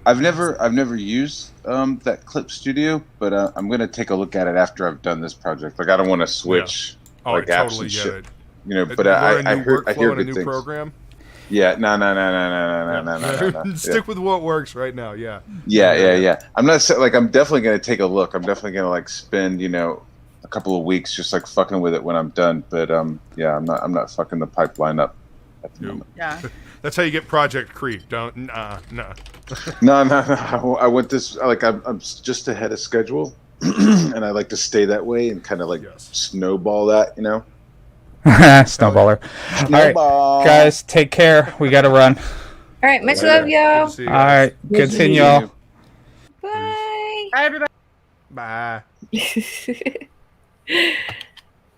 I've never used that Clip Studio, but I'm gonna take a look at it after I've done this project. Like I don't want to switch Oh, like I apps totally and get shit. it. You know, but You I learn a new hear workflow and a good new things. program. Yeah, no. Stick with what works right now. Yeah. Yeah. I'm not like I'm definitely gonna take a look. I'm definitely gonna like spend a couple of weeks just like fucking with it when I'm done. But yeah, I'm not fucking the pipeline up at the moment. yeah. That's how you get project creep. Don't. Nah. No. I went this like I'm just ahead of schedule, and I like to stay that way and kind of like snowball that, Snowballer. All right, guys, take care. We got to run. All right, much love, y'all. Good to see you All guys. right, good seeing y'all. Bye. Bye, everybody. Bye.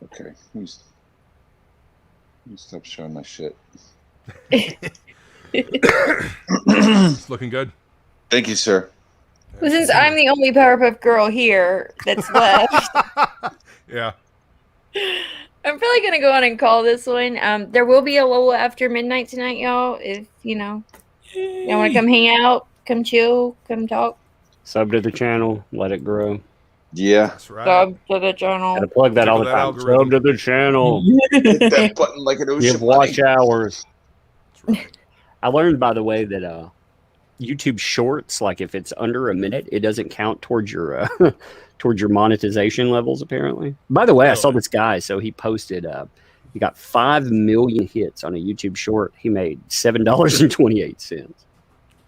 Okay, you stop showing my shit. It's looking good. Thank you, sir. Well, since I'm the only Powerpuff Girl here that's left, Yeah. I'm probably gonna go on and call this one. There will be a Lola after midnight tonight, y'all. If y'all want to come hang out, come chill, come talk. Sub to the channel, let it grow. Yeah. That's right. Sub to the channel. Gotta plug that all the that time. algorithm. Sub to the channel. Hit that button like an ocean. Give watch buddy. hours. That's right. I learned, by the way, that YouTube Shorts, like if it's under a minute, it doesn't count towards your towards your monetization levels. Apparently. By the way, I saw this guy. So he posted. He got 5 million hits on a YouTube Short. He made $7.28. It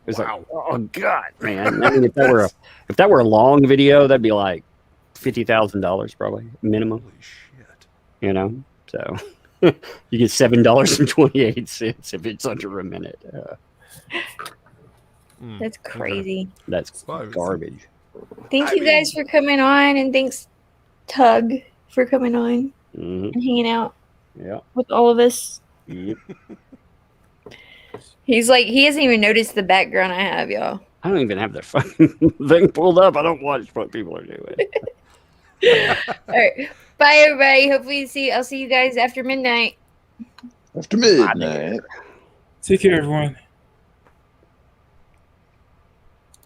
was like, oh god, man! I mean, if that were a long video, that'd be like $50,000 probably minimum. Holy shit. So you get $7.28 if it's under a minute. That's crazy. That's Wow, garbage. Thank you guys for coming on, and thanks Tug for coming on Mm-hmm. and hanging out Yeah. with all of us. Yep. He's like, he hasn't even noticed the background I have, y'all. I don't even have that fucking thing pulled up. I don't watch what people are doing. All right, bye everybody. Hopefully I'll see you guys after midnight. After midnight. Take care, everyone.